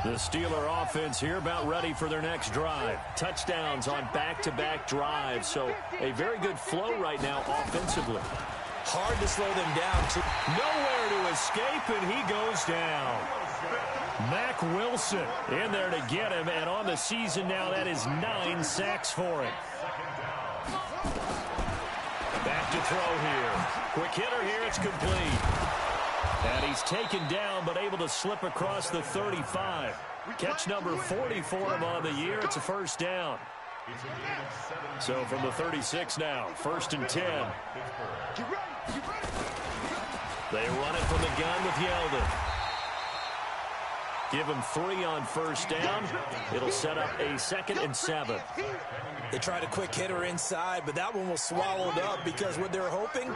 The Steeler offense here about ready for their next drive. Touchdowns on back-to-back drives, so a very good flow right now offensively. Hard to slow them down, too. Nowhere to escape, and he goes down. Mack Wilson in there to get him, and on the season now, that is 9 sacks for him. Back to throw here. Quick hitter here, it's complete. And he's taken down, but able to slip across the 35. Catch number 40 for him on the year. It's a 1st down. So from the 36 now, 1st and 10. They run it from the gun with Yeldon. Give him 3 on 1st down. It'll set up a 2nd and 7. They tried a quick hitter inside, but that one was swallowed up because what they're hoping,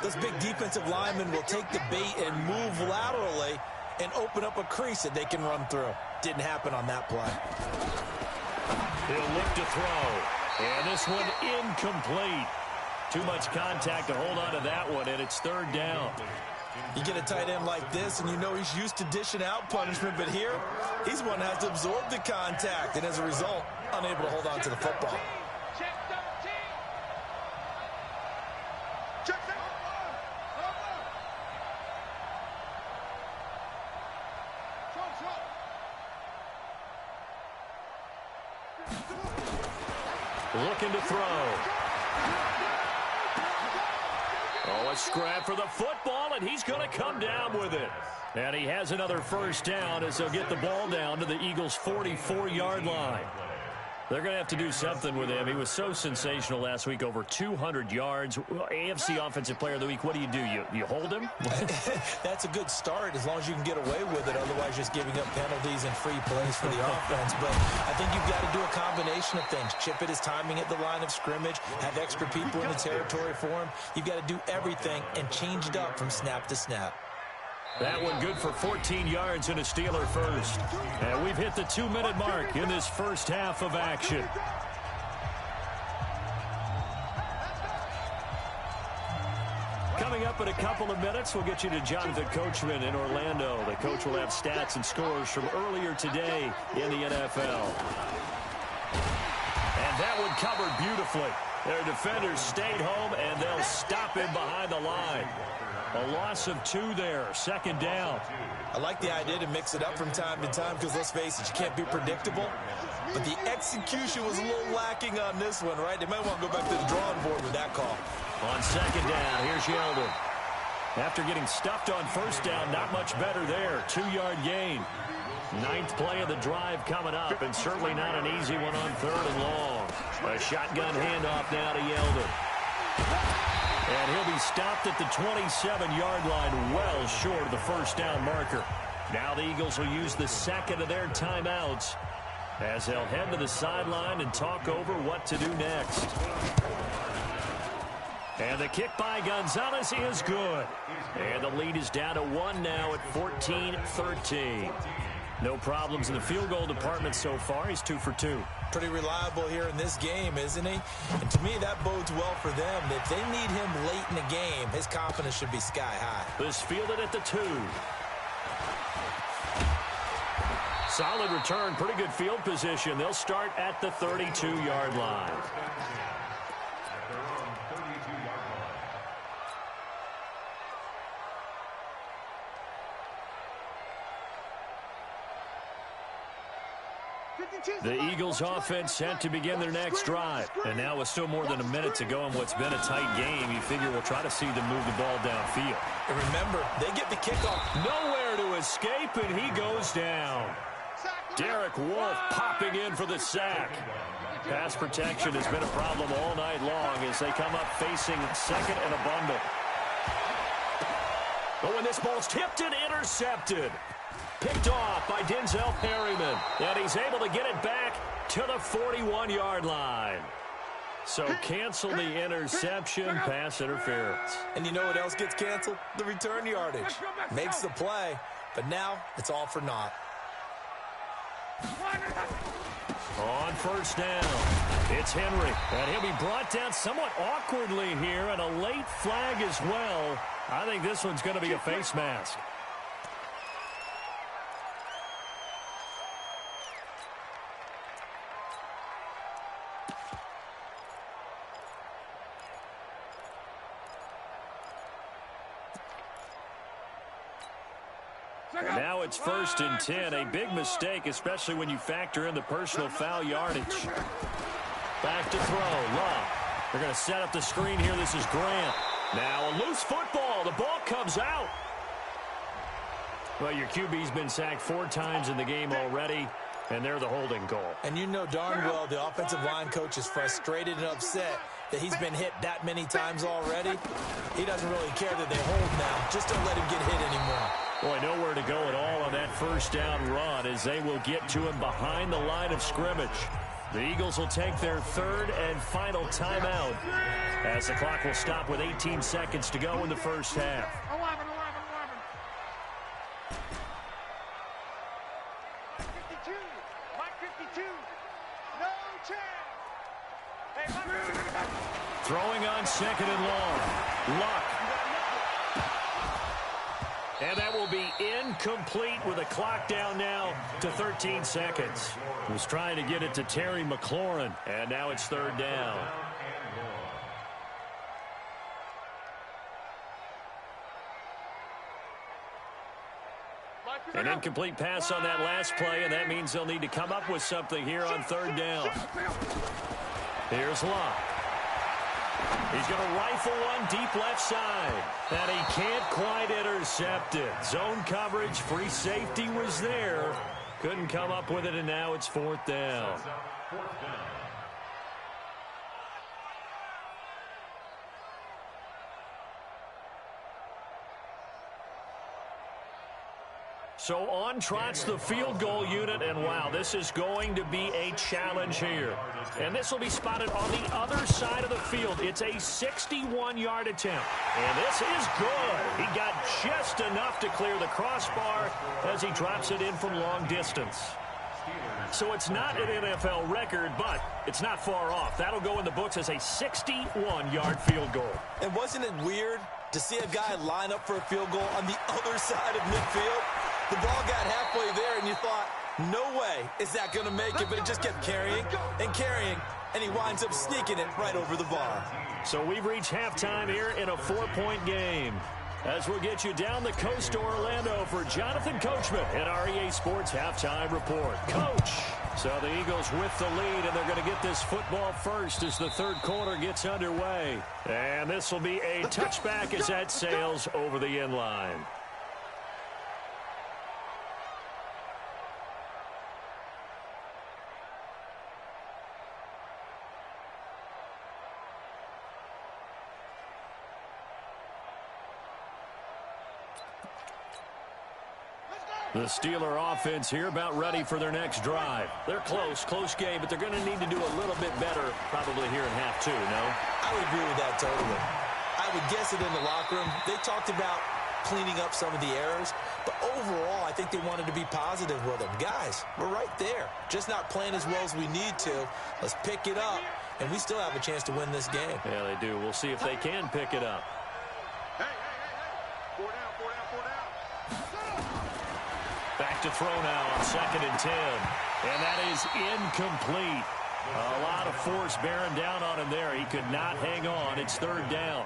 those big defensive linemen will take the bait and move laterally and open up a crease that they can run through. Didn't happen on that play. He'll look to throw. And this one incomplete. Too much contact to hold on to that one, and it's third down. You get a tight end like this, and you know he's used to dishing out punishment, but here, he's one that has to absorb the contact, and as a result, unable to hold on to the football. Check 13. Check 13. Looking to throw. Oh, a scrap for the football, and he's going to come down with it. And he has another first down as they'll get the ball down to the Eagles' 44-yard line. They're going to have to do something with him. He was so sensational last week, over 200 yards. AFC Offensive Player of the Week, what do? You hold him? That's a good start as long as you can get away with it. Otherwise, just giving up penalties and free plays for the offense. But I think you've got to do a combination of things. Chip it his timing at the line of scrimmage, have extra people in the territory for him. You've got to do everything and change it up from snap to snap. That one good for 14 yards and a Steeler first. And we've hit the 2-minute mark in this first half of action. Coming up in a couple of minutes, we'll get you to Jonathan Coachman in Orlando. The coach will have stats and scores from earlier today in the NFL. And that one covered beautifully. Their defenders stayed home, and they'll stop him behind the line. A loss of 2 there, second down. I like the idea to mix it up from time to time because, let's face it, you can't be predictable. But the execution was a little lacking on this one, right? They might want to go back to the drawing board with that call. On second down, here's Yeldon. After getting stuffed on first down, not much better there. 2-yard gain. 9th play of the drive coming up, and certainly not an easy one on third and long. A shotgun handoff now to Yeldon. And he'll be stopped at the 27-yard line, well short of the first down marker. Now the Eagles will use the second of their timeouts as they'll head to the sideline and talk over what to do next. And the kick by Gonzalez is good. And the lead is down to 1 now at 14-13. No problems in the field goal department so far. He's 2 for 2. Pretty reliable here in this game, isn't he? And to me, that bodes well for them. If they need him late in the game, his confidence should be sky high. This fielded at the 2. Solid return, pretty good field position. They'll start at the 32-yard line. The Eagles offense set to begin their next drive. And now with still more than a minute to go in what's been a tight game, you figure we'll try to see them move the ball downfield. And remember, they get the kickoff. Nowhere to escape, and he goes down. Derek Wolfe popping in for the sack. Pass protection has been a problem all night long as they come up facing second and a bundle. But when this ball's tipped and intercepted. Picked off by Denzel Perryman. And he's able to get it back to the 41-yard line. So cancel the interception, pass interference. And you know what else gets canceled? The return yardage. Makes the play, but now it's all for naught. On first down, it's Henry. And he'll be brought down somewhat awkwardly here, and a late flag as well. I think this one's going to be a face mask. And now it's 1st and 10. A big mistake, especially when you factor in the personal foul yardage. Back to throw. Love. They're going to set up the screen here. This is Grant. Now a loose football. The ball comes out. Well, your QB's been sacked 4 times in the game already, and they're the holding goal. And you know darn well the offensive line coach is frustrated and upset that he's been hit that many times already. He doesn't really care that they hold now. Just don't let him get hit anymore. Boy, nowhere to go at all on that first down run as they will get to him behind the line of scrimmage. The Eagles will take their 3rd and final timeout as the clock will stop with 18 seconds to go in the first half. 52. Mike 52. No chance. Throwing on second and long. Luck. And that will be incomplete with a clock down now to 13 seconds. He was trying to get it to Terry McLaurin, and now it's third down. An incomplete pass on that last play, and that means they'll need to come up with something here on third down. Here's Luck. He's going to rifle one deep left side. And he can't quite intercept it. Zone coverage, free safety was there. Couldn't come up with it, and now it's fourth down. So on trots the field goal unit, and wow, this is going to be a challenge here. And this will be spotted on the other side of the field. It's a 61-yard attempt, and this is good. He got just enough to clear the crossbar as he drops it in from long distance. So it's not an NFL record, but it's not far off. That'll go in the books as a 61-yard field goal. And wasn't it weird to see a guy line up for a field goal on the other side of midfield? The ball got halfway there, and you thought, no way is that going to make it, but it just kept carrying and carrying, and he winds up sneaking it right over the bar. So we've reached halftime here in a 4-point game. As we'll get you down the coast to Orlando for Jonathan Coachman at our EA Sports Halftime Report. Coach! So the Eagles with the lead, and they're going to get this football first as the third quarter gets underway. And this will be a touchback as that sails over the end line. The Steeler offense here about ready for their next drive. They're close game, but they're going to need to do a little bit better probably here in half two, no? I would agree with that totally. I would guess it in the locker room. They talked about cleaning up some of the errors, but overall, I think they wanted to be positive with them. Guys, we're right there. Just not playing as well as we need to. Let's pick it up, and we still have a chance to win this game. Yeah, they do. We'll see if they can pick it up. Back to throw now on 2nd and 10. And that is incomplete. A lot of force bearing down on him there. He could not hang on. It's third down.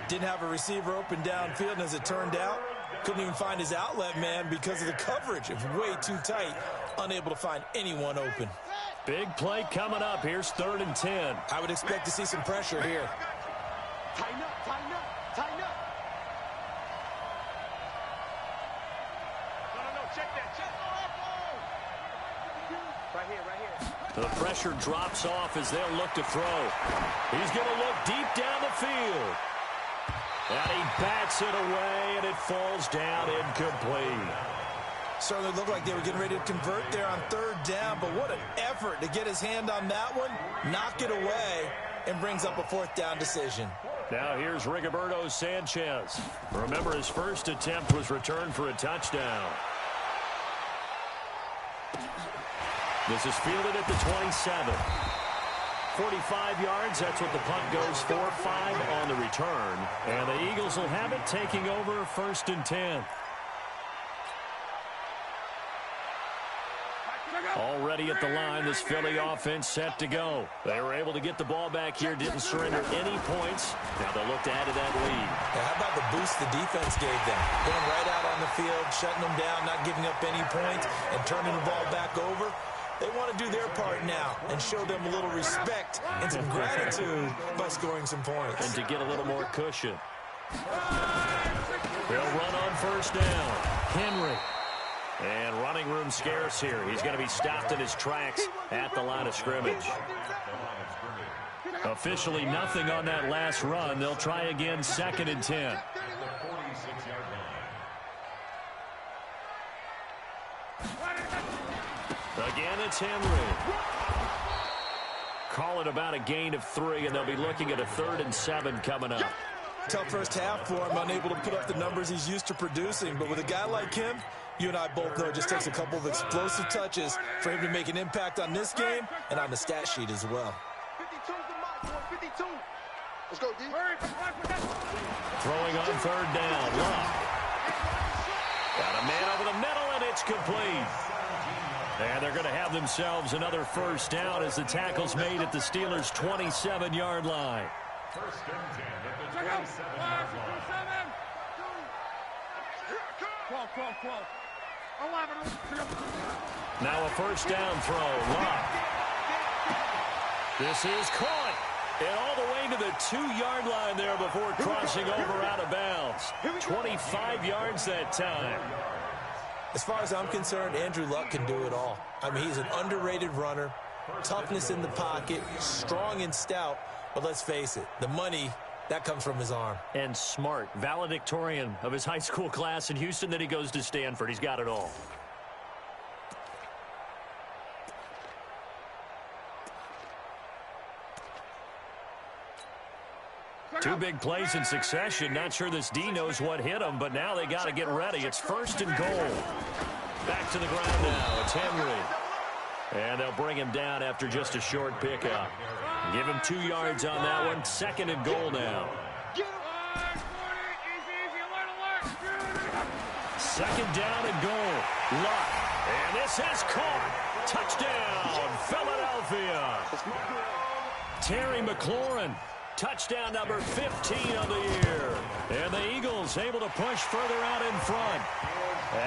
Didn't have a receiver open downfield, and as it turned out, couldn't even find his outlet man because of the coverage. It was way too tight. Unable to find anyone open. Big play coming up. Here's 3rd and 10. I would expect to see some pressure here. Tighten up, tighten up, tighten up. No, check that, check. Right here. The pressure drops off as they'll look to throw. He's going to look deep down the field. And he bats it away, and it falls down incomplete. Certainly looked like they were getting ready to convert there on 3rd down, but what an effort to get his hand on that one, knock it away, and brings up a 4th down decision. Now here's Rigoberto Sanchez. Remember, his first attempt was returned for a touchdown. This is fielded at the 27. 45 yards, that's what the punt goes for. 5 on the return. And the Eagles will have it taking over 1st and 10. Already at the line, this Philly offense set to go. They were able to get the ball back here, didn't surrender any points. Now they'll look to add to that lead. Yeah, how about the boost the defense gave them? Going right out on the field, shutting them down, not giving up any points, and turning the ball back over. They want to do their part now and show them a little respect and some gratitude by scoring some points. And to get a little more cushion. They'll run on 1st down. Henry. And running room scarce here. He's going to be stopped in his tracks at the line of scrimmage. Officially nothing on that last run. They'll try again 2nd and 10. Again, it's Henry. Call it about a gain of 3, and they'll be looking at a 3rd and 7 coming up. Tough first half for him, unable to put up the numbers he's used to producing. But with a guy like him, you and I both know it just takes a couple of explosive touches for him to make an impact on this game and on the stat sheet as well. 52 52. Let's go, D. Throwing on third down. Luck. Got a man over the middle, and it's complete. And they're going to have themselves another first down as the tackle's made at the Steelers' 27-yard line. First and 10 at the 27-yard line. Now a first down throw. Luck. This is caught. And all the way to the 2-yard line there before crossing over out of bounds. 25 yards that time. As far as I'm concerned, Andrew Luck can do it all. I mean, he's an underrated runner, toughness in the pocket, strong and stout. But let's face it, the money, that comes from his arm. And smart, valedictorian of his high school class in Houston. Then he goes to Stanford. He's got it all. Two big plays in succession. Not sure this D knows what hit him, but now they got to get ready. It's first and goal. Back to the ground now. It's Henry. And they'll bring him down after just a short pickup. Give him 2 yards on that one. Second and goal now. Second down and goal. Luck. And this is caught. Touchdown, Philadelphia. Terry McLaurin. Touchdown number 15 of the year. And the Eagles able to push further out in front.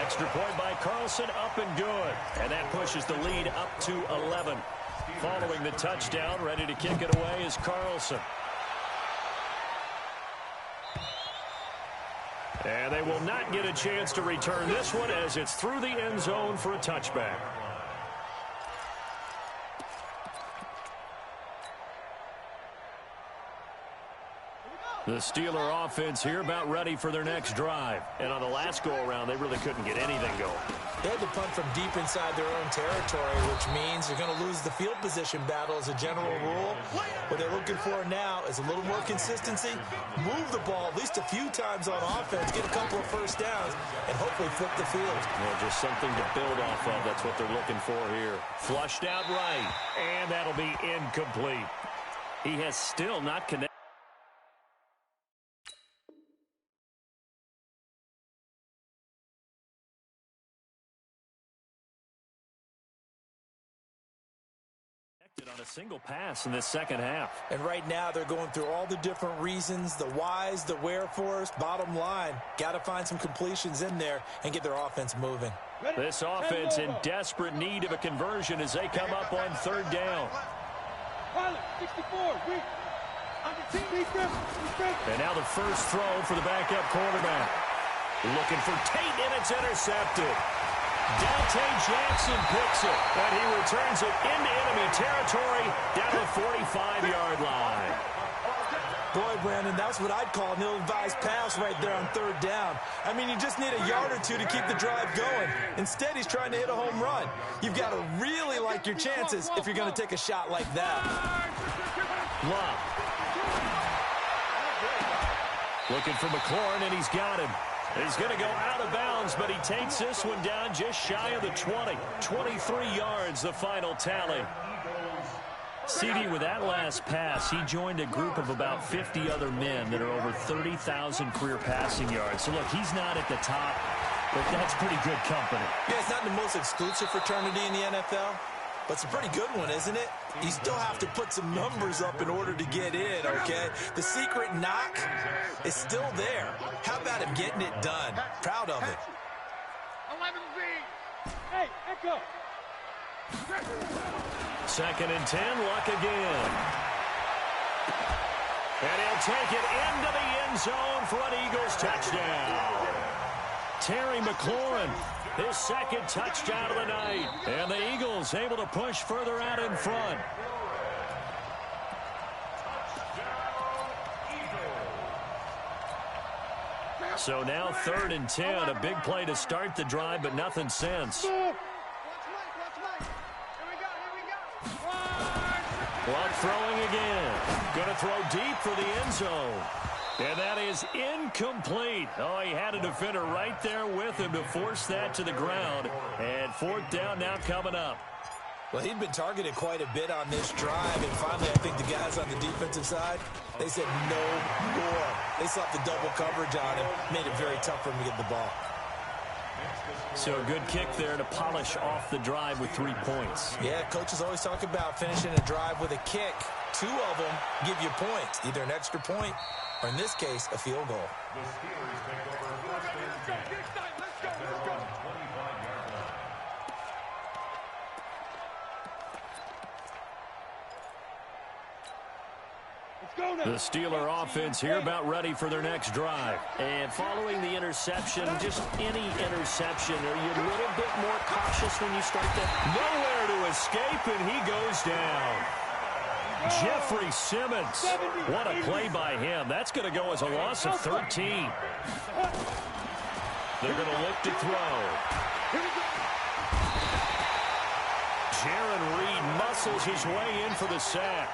Extra point by Carlson, up and good. And that pushes the lead up to 11. Following the touchdown, ready to kick it away is Carlson. And they will not get a chance to return this one as it's through the end zone for a touchback. The Steeler offense here about ready for their next drive. And on the last go-around, they really couldn't get anything going. They had to punt from deep inside their own territory, which means they're going to lose the field position battle as a general rule. What they're looking for now is a little more consistency, move the ball at least a few times on offense, get a couple of first downs, and hopefully flip the field. Well, just something to build off of. That's what they're looking for here. Flushed out right, and that'll be incomplete. He has still not connected. On a single pass in this second half. And right now they're going through all the different reasons, the whys, the wherefores. Bottom line, got to find some completions in there and get their offense moving. This offense in desperate need of a conversion as they come up on third down. And now the first throw for the backup quarterback. Looking for Tate, and it's intercepted. Dante Jackson picks it, and he returns it into enemy territory down the 45-yard line. Boy, Brandon, that's what I'd call an ill-advised pass right there on third down. I mean, you just need a yard or two to keep the drive going. Instead, he's trying to hit a home run. You've got to really like your chances if you're going to take a shot like that. Love. Looking for McLaurin, and he's got him. He's going to go out of bounds, but he takes this one down just shy of the 20. 23 yards, the final tally. CD, with that last pass, he joined a group of about 50 other men that are over 30,000 career passing yards. So, look, he's not at the top, but that's pretty good company. Yeah, it's not the most exclusive fraternity in the NFL, but it's a pretty good one, isn't it? You still have to put some numbers up in order to get in, okay? The secret knock is still there. How about him getting it done? Proud of it. Hey, Echo. Second and 10, Luck again. And he'll take it into the end zone for an Eagles touchdown. Terry McLaurin, his second touchdown of the night. And the Eagles able to push further out in front. So now third and 10, a big play to start the drive, but nothing since. Luck throwing again. Going to throw deep for the end zone. And that is incomplete. Oh, he had a defender right there with him to force that to the ground. And fourth down now coming up. Well, he'd been targeted quite a bit on this drive, and finally I think the guys on the defensive side, they said no more. They slapped the double coverage on him, made it very tough for him to get the ball. So a good kick there to polish off the drive with 3 points. Yeah, coaches always talk about finishing a drive with a kick. 2 of them give you points, either an extra point or, in this case, a field goal. The Steelers take over first and 10 at their own 25-yard line. The Steeler offense here about ready for their next drive. And following the interception, just any interception, are you a little bit more cautious when you start that? Nowhere to escape, and he goes down. Jeffrey Simmons. What a play by him. That's going to go as a loss of 13. They're going to look to throw. Jaron Reed muscles his way in for the sack.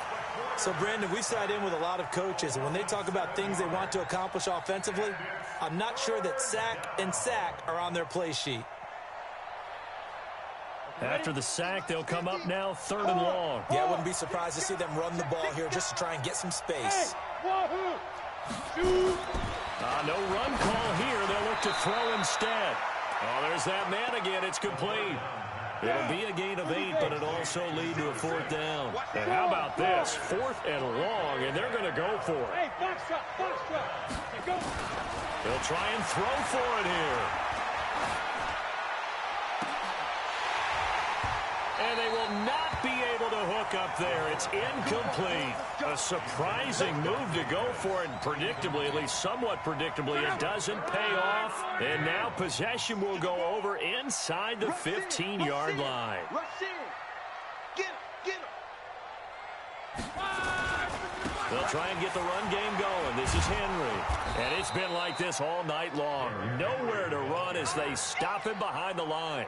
So, Brandon, we sat in with a lot of coaches, and when they talk about things they want to accomplish offensively, I'm not sure that sack and sack are on their play sheet. After the sack, they'll come up now 3rd and long. Yeah, I wouldn't be surprised to see them run the ball here just to try and get some space. No run call here. They'll look to throw instead. Oh, there's that man again. It's complete. It'll be a gain of 8, but it'll also lead to a 4th down. And how about this? 4th and long, and they're going to go for it. They'll try and throw for it here. And they will not be able to hook up there. It's incomplete. A surprising move to go for it, and predictably, at least somewhat predictably, it doesn't pay off. And now possession will go over inside the 15-yard line. They'll try and get the run game going. This is Henry. And it's been like this all night long. Nowhere to run as they stop him behind the line.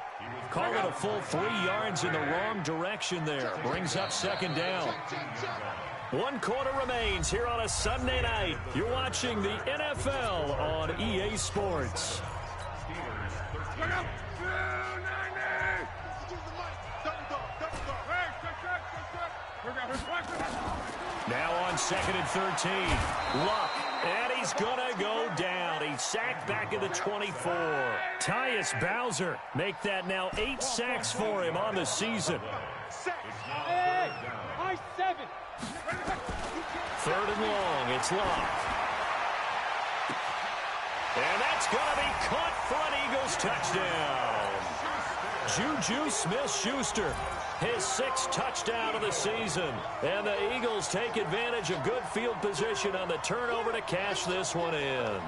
Call it a full 3 yards in the wrong direction there. Brings up 2nd down. 1 quarter remains here on a Sunday night. You're watching the NFL on EA Sports. Now on 2nd and 13. Luck. And he's going to go down. He's sacked back at the 24. Tyus Bowser make that now 8 sacks for him on the season. 3rd and long. It's Luck. And that's going to be caught for an Eagles touchdown. Juju Smith-Schuster, his 6th touchdown of the season. And the Eagles take advantage of good field position on the turnover to cash this one in.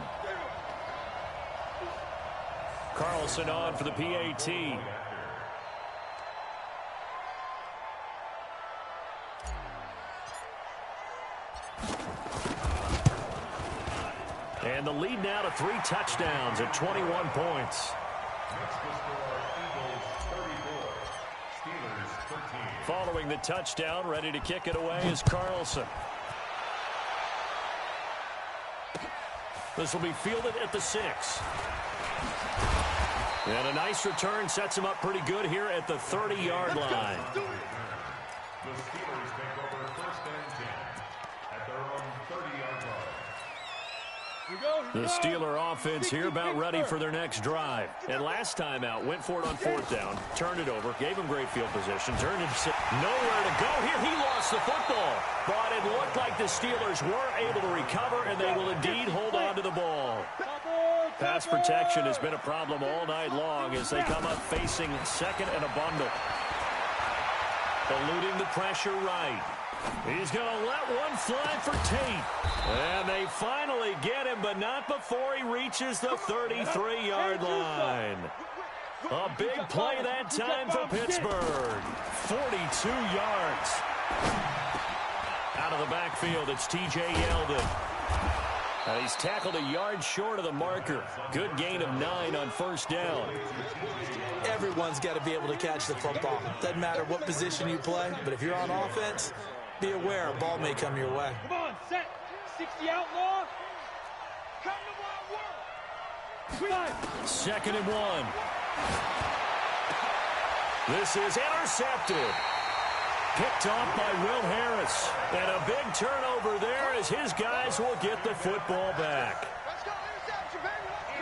Carlson on for the PAT. And the lead now to 3 touchdowns at 21 points. Following the touchdown, ready to kick it away is Carlson. This will be fielded at the 6. And a nice return sets him up pretty good here at the 30-yard line. The Steelers take over first and 10 at their own 30-yard line. The Steeler offense here about ready for their next drive. And last time out, went for it on 4th down, turned it over, gave him great field position, turned it to nowhere to go. Here he lost the football. But it looked like the Steelers were able to recover, and they will indeed hold on to the ball. Pass protection has been a problem all night long as they come up facing 2nd and a bundle. Eluding the pressure right. He's going to let one fly for Tate. And they finally get him, but not before he reaches the 33-yard line. A big play that time for Pittsburgh. 42 yards. Out of the backfield, it's T.J. Yeldon. And he's tackled a yard short of the marker. Good gain of 9 on 1st down. Everyone's got to be able to catch the football. Doesn't matter what position you play, but if you're on offense, be aware a ball may come your way. Come on, set. 60 outlaw. Come to my work. 2nd and 1. This is intercepted. Picked off by Will Harris. And a big turnover there as his guys will get the football back.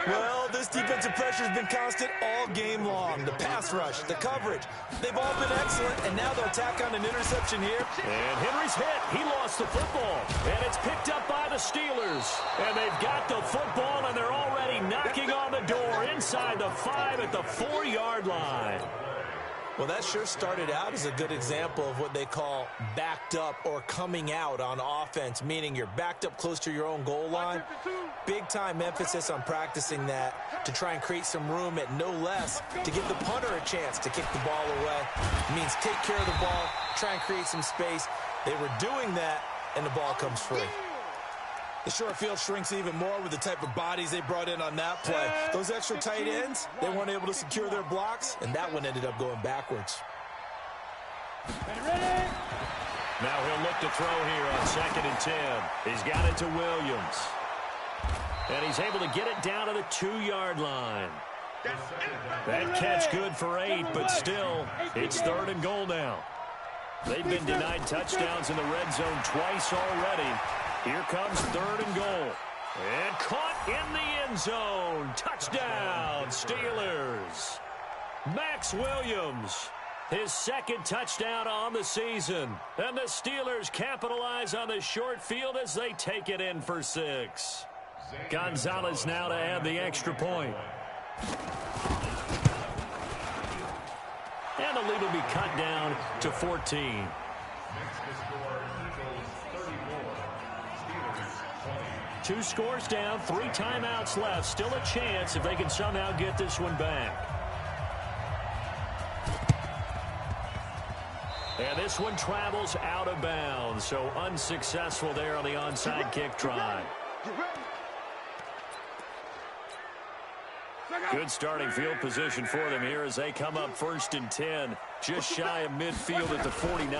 Well, this defensive pressure has been constant all game long. The pass rush, the coverage, they've all been excellent, and now they'll tack on an interception here. And Henry's hit. He lost the football. And it's picked up by the Steelers. And they've got the football, and they're already knocking on the door inside the 5 at the 4-yard line. Well, that sure started out as a good example of what they call backed up or coming out on offense, meaning you're backed up close to your own goal line. Big-time emphasis on practicing that to try and create some room at no less to give the punter a chance to kick the ball away. It means take care of the ball, try and create some space. They were doing that, and the ball comes free. The short field shrinks even more with the type of bodies they brought in on that play. Those extra tight ends, they weren't able to secure their blocks, and that one ended up going backwards. Ready? Now he'll look to throw here on 2nd and 10. He's got it to Williams. And he's able to get it down to the 2-yard line. That catch good for 8, but still, it's 3rd and goal now. They've been denied touchdowns in the red zone twice already. Here comes 3rd and goal. And caught in the end zone. Touchdown, Steelers. Max Williams, his 2nd touchdown on the season. And the Steelers capitalize on the short field as they take it in for 6. Gonzalez now to add the extra point. And the lead will be cut down to 14. 2 scores down, 3 timeouts left. Still a chance if they can somehow get this one back. And this one travels out of bounds, so unsuccessful there on the onside kick try. Good starting field position for them here as they come up 1st and 10. Just shy of midfield at the 49.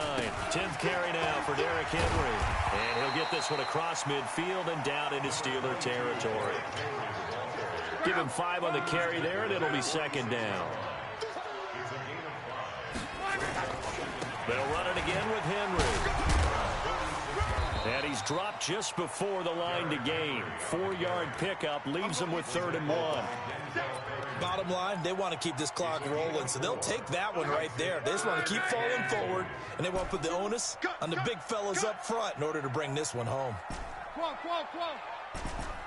10th carry now for Derrick Henry. And he'll get this one across midfield and down into Steeler territory. Give him 5 on the carry there, and it'll be 2nd down. They'll run it again with Henry. And he's dropped just before the line to gain. 4-yard pickup leaves him with 3rd and 1. Bottom line, they want to keep this clock rolling, so they'll take that one right there. They just want to keep falling forward, and they want to put the onus on the big fellas up front in order to bring this one home. Come on.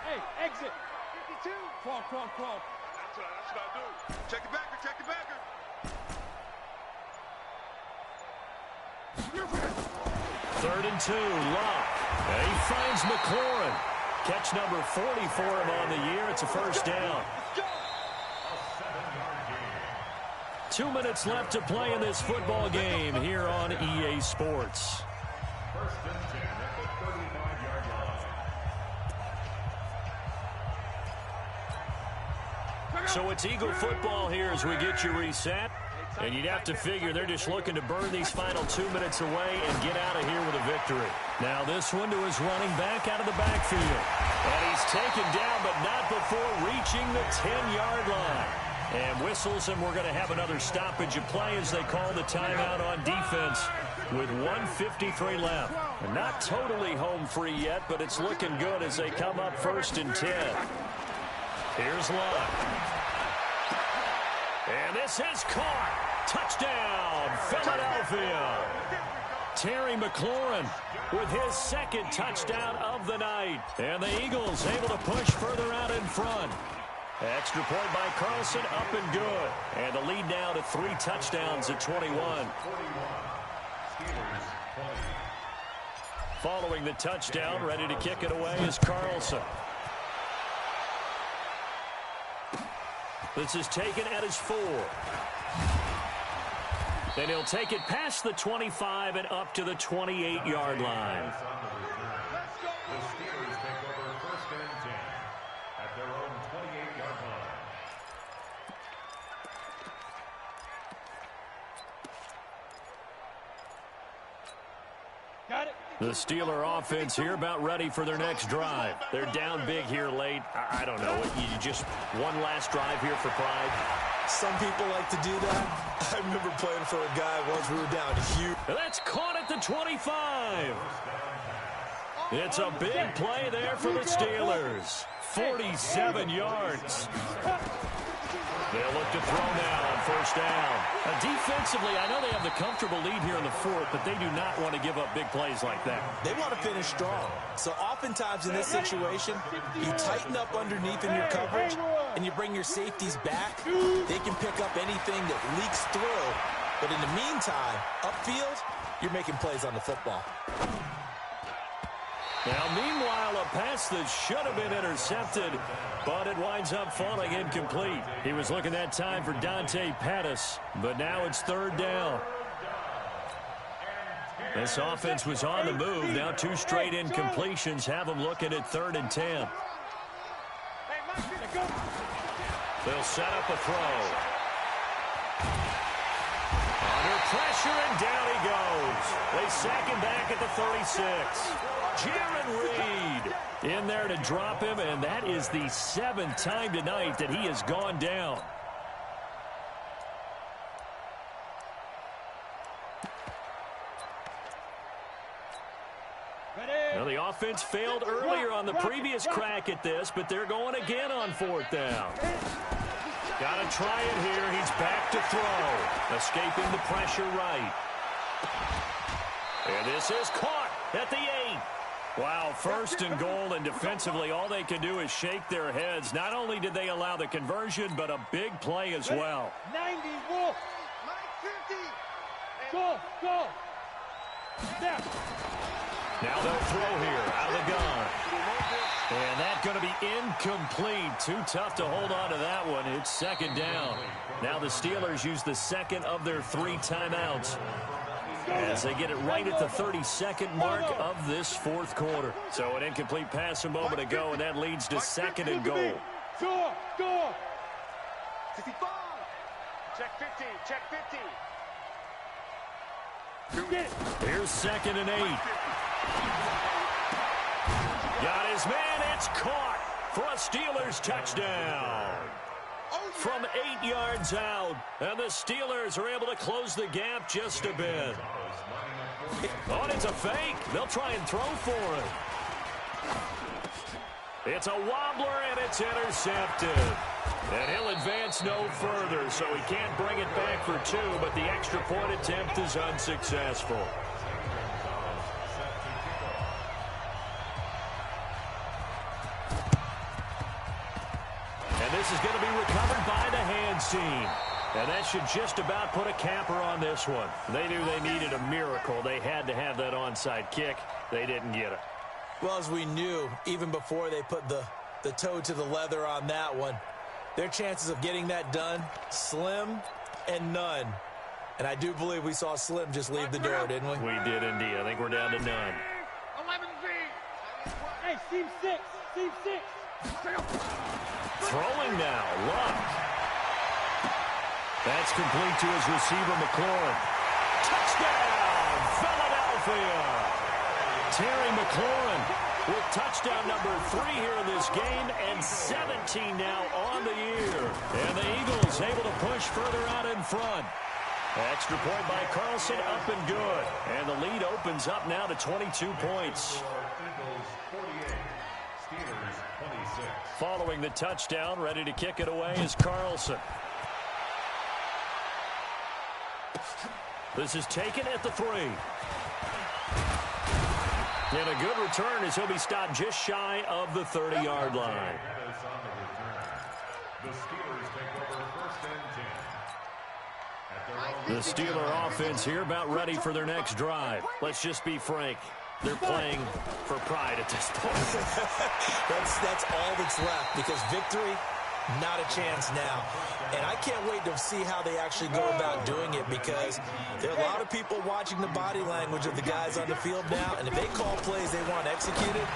Hey, exit. 52. Come on. That's what I do. Check it backer. 3rd and 2, Locke. And he finds McLaurin. Catch number 40 for him on the year. It's a 1st down. 2 minutes left to play in this football game here on EA Sports. 1st and 10 at the 35-yard line. So it's Eagle football here as we get you reset. And you'd have to figure they're just looking to burn these final 2 minutes away and get out of here with a victory. Now this one to his running back out of the backfield. And he's taken down, but not before reaching the 10-yard line. And whistles, and we're going to have another stoppage of play as they call the timeout on defense with 1:53 left. And not totally home free yet, but it's looking good as they come up 1st and 10. Here's Locke. And this is caught. Touchdown, Philadelphia. Terry McLaurin with his 2nd touchdown of the night. And the Eagles able to push further out in front. Extra point by Carlson, up and good. And the lead now to 3 touchdowns at 21. Following the touchdown, ready to kick it away is Carlson. This is taken at his 4. Then he'll take it past the 25 and up to the 28-yard line. The Steelers take over 1st and 10 at their own 28-yard line. Got it. The Steeler offense here about ready for their next drive. They're down big here late. I don't know. You just one last drive here for pride. Some people like to do that. I remember playing for a guy once we were down huge. That's caught at the 25. It's a big play there for the Steelers. 47 yards. They'll look to throw now on first down. Defensively, I know they have the comfortable lead here in the fourth, but they do not want to give up big plays like that. They want to finish strong. So oftentimes in this situation, you tighten up underneath in your coverage, and you bring your safeties back. They can pick up anything that leaks through. But in the meantime, upfield, you're making plays on the football. Now, meanwhile, a pass that should have been intercepted, but it winds up falling incomplete. He was looking that time for Dante Pettis, but now it's third down. This offense was on the move. Now 2 straight incompletions have them looking at 3rd and 10. They'll set up a throw. Under pressure, and down he goes. They sack him back at the 36. Jaron Reed in there to drop him, and that is the 7th time tonight that he has gone down. Now, the offense failed earlier on the previous crack at this, but they're going again on 4th down. Got to try it here. He's back to throw. Escaping the pressure right. And this is caught at the 8. Wow, 1st and goal, and defensively all they can do is shake their heads. Not only did they allow the conversion, but a big play as well. 90, Wolf. 50. Go. Step. Now they'll throw here out of the gun. And that's going to be incomplete. Too tough to hold on to that one. It's 2nd down. Now the Steelers use the 2nd of their 3 timeouts as they get it right at the 32nd mark of this 4th quarter. So an incomplete pass a moment ago, and that leads to 2nd and goal. Go. 65. Check 50. Check 50. Here's 2nd and 8. Got his man. It's caught for a Steelers touchdown. From 8 yards out, and the Steelers are able to close the gap just a bit. Oh, and it's a fake. They'll try and throw for it. It's a wobbler, and it's intercepted. And he'll advance no further, so he can't bring it back for 2, but the extra point attempt is unsuccessful. And this is going to be recovered by the hands team. And that should just about put a capper on this one. They knew they needed a miracle. They had to have that onside kick. They didn't get it. Well, as we knew, even before they put the toe to the leather on that one, their chances of getting that done, slim and none. And I do believe we saw Slim just leave the door, didn't we? We did indeed. I think we're down to none. 11 feet. Hey, Team 6. Throwing now, Luck. That's complete to his receiver, McLaurin. Touchdown, Philadelphia! Terry McLaurin with touchdown number 3 here in this game, and 17 now on the year. And the Eagles able to push further out in front. Extra point by Carlson, up and good. And the lead opens up now to 22 points. Following the touchdown, ready to kick it away is Carlson. This is taken at the 3. And a good return as he'll be stopped just shy of the 30-yard line. The Steeler offense here about ready for their next drive. Let's just be frank. They're playing for pride at this point. That's all that's left, because victory, not a chance now. And I can't wait to see how they actually go about doing it, because there are a lot of people watching the body language of the guys on the field now, and if they call plays they want executed,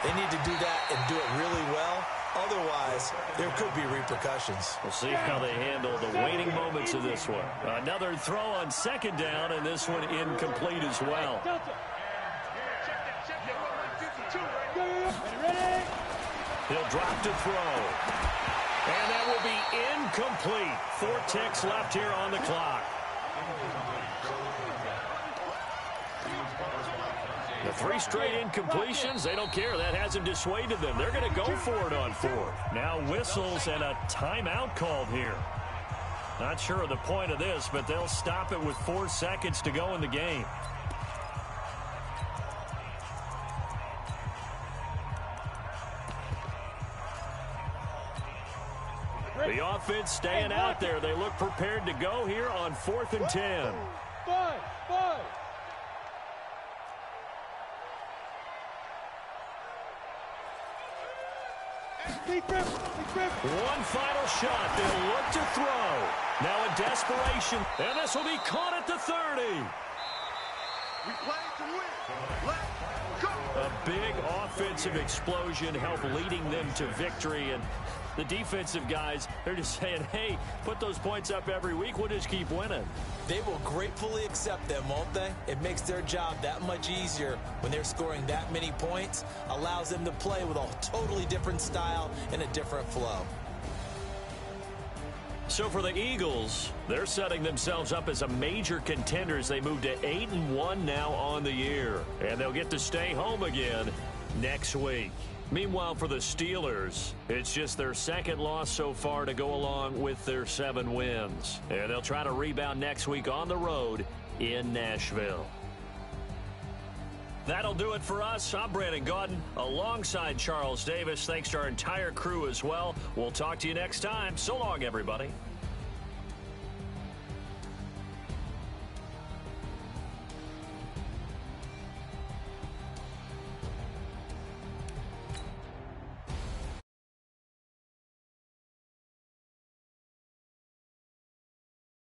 they need to do that and do it really well. Otherwise, there could be repercussions. We'll see how they handle the waning moments of this one. Another throw on 2nd down, and this one incomplete as well. He'll drop to throw. And that will be incomplete. 4 ticks left here on the clock. The 3 straight incompletions, they don't care. That hasn't dissuaded them. They're going to go for it on 4th. Now whistles and a timeout called here. Not sure of the point of this, but they'll stop it with 4 seconds to go in the game. The offense staying out there. They look prepared to go here on 4th and 10. Five. One final shot. They'll look to throw. Now in desperation, and this will be caught at the 30. We play to win. Let's go. A big offensive explosion helped leading them to victory, and the defensive guys, they're just saying, hey, put those points up every week. We'll just keep winning. They will gratefully accept them, won't they? It makes their job that much easier when they're scoring that many points, allows them to play with a totally different style and a different flow. So for the Eagles, they're setting themselves up as a major contender as they move to 8-1 now on the year. And they'll get to stay home again next week. Meanwhile, for the Steelers, it's just their 2nd loss so far to go along with their 7 wins. And they'll try to rebound next week on the road in Nashville. That'll do it for us. I'm Brandon Gaudin alongside Charles Davis. Thanks to our entire crew as well. We'll talk to you next time. So long, everybody.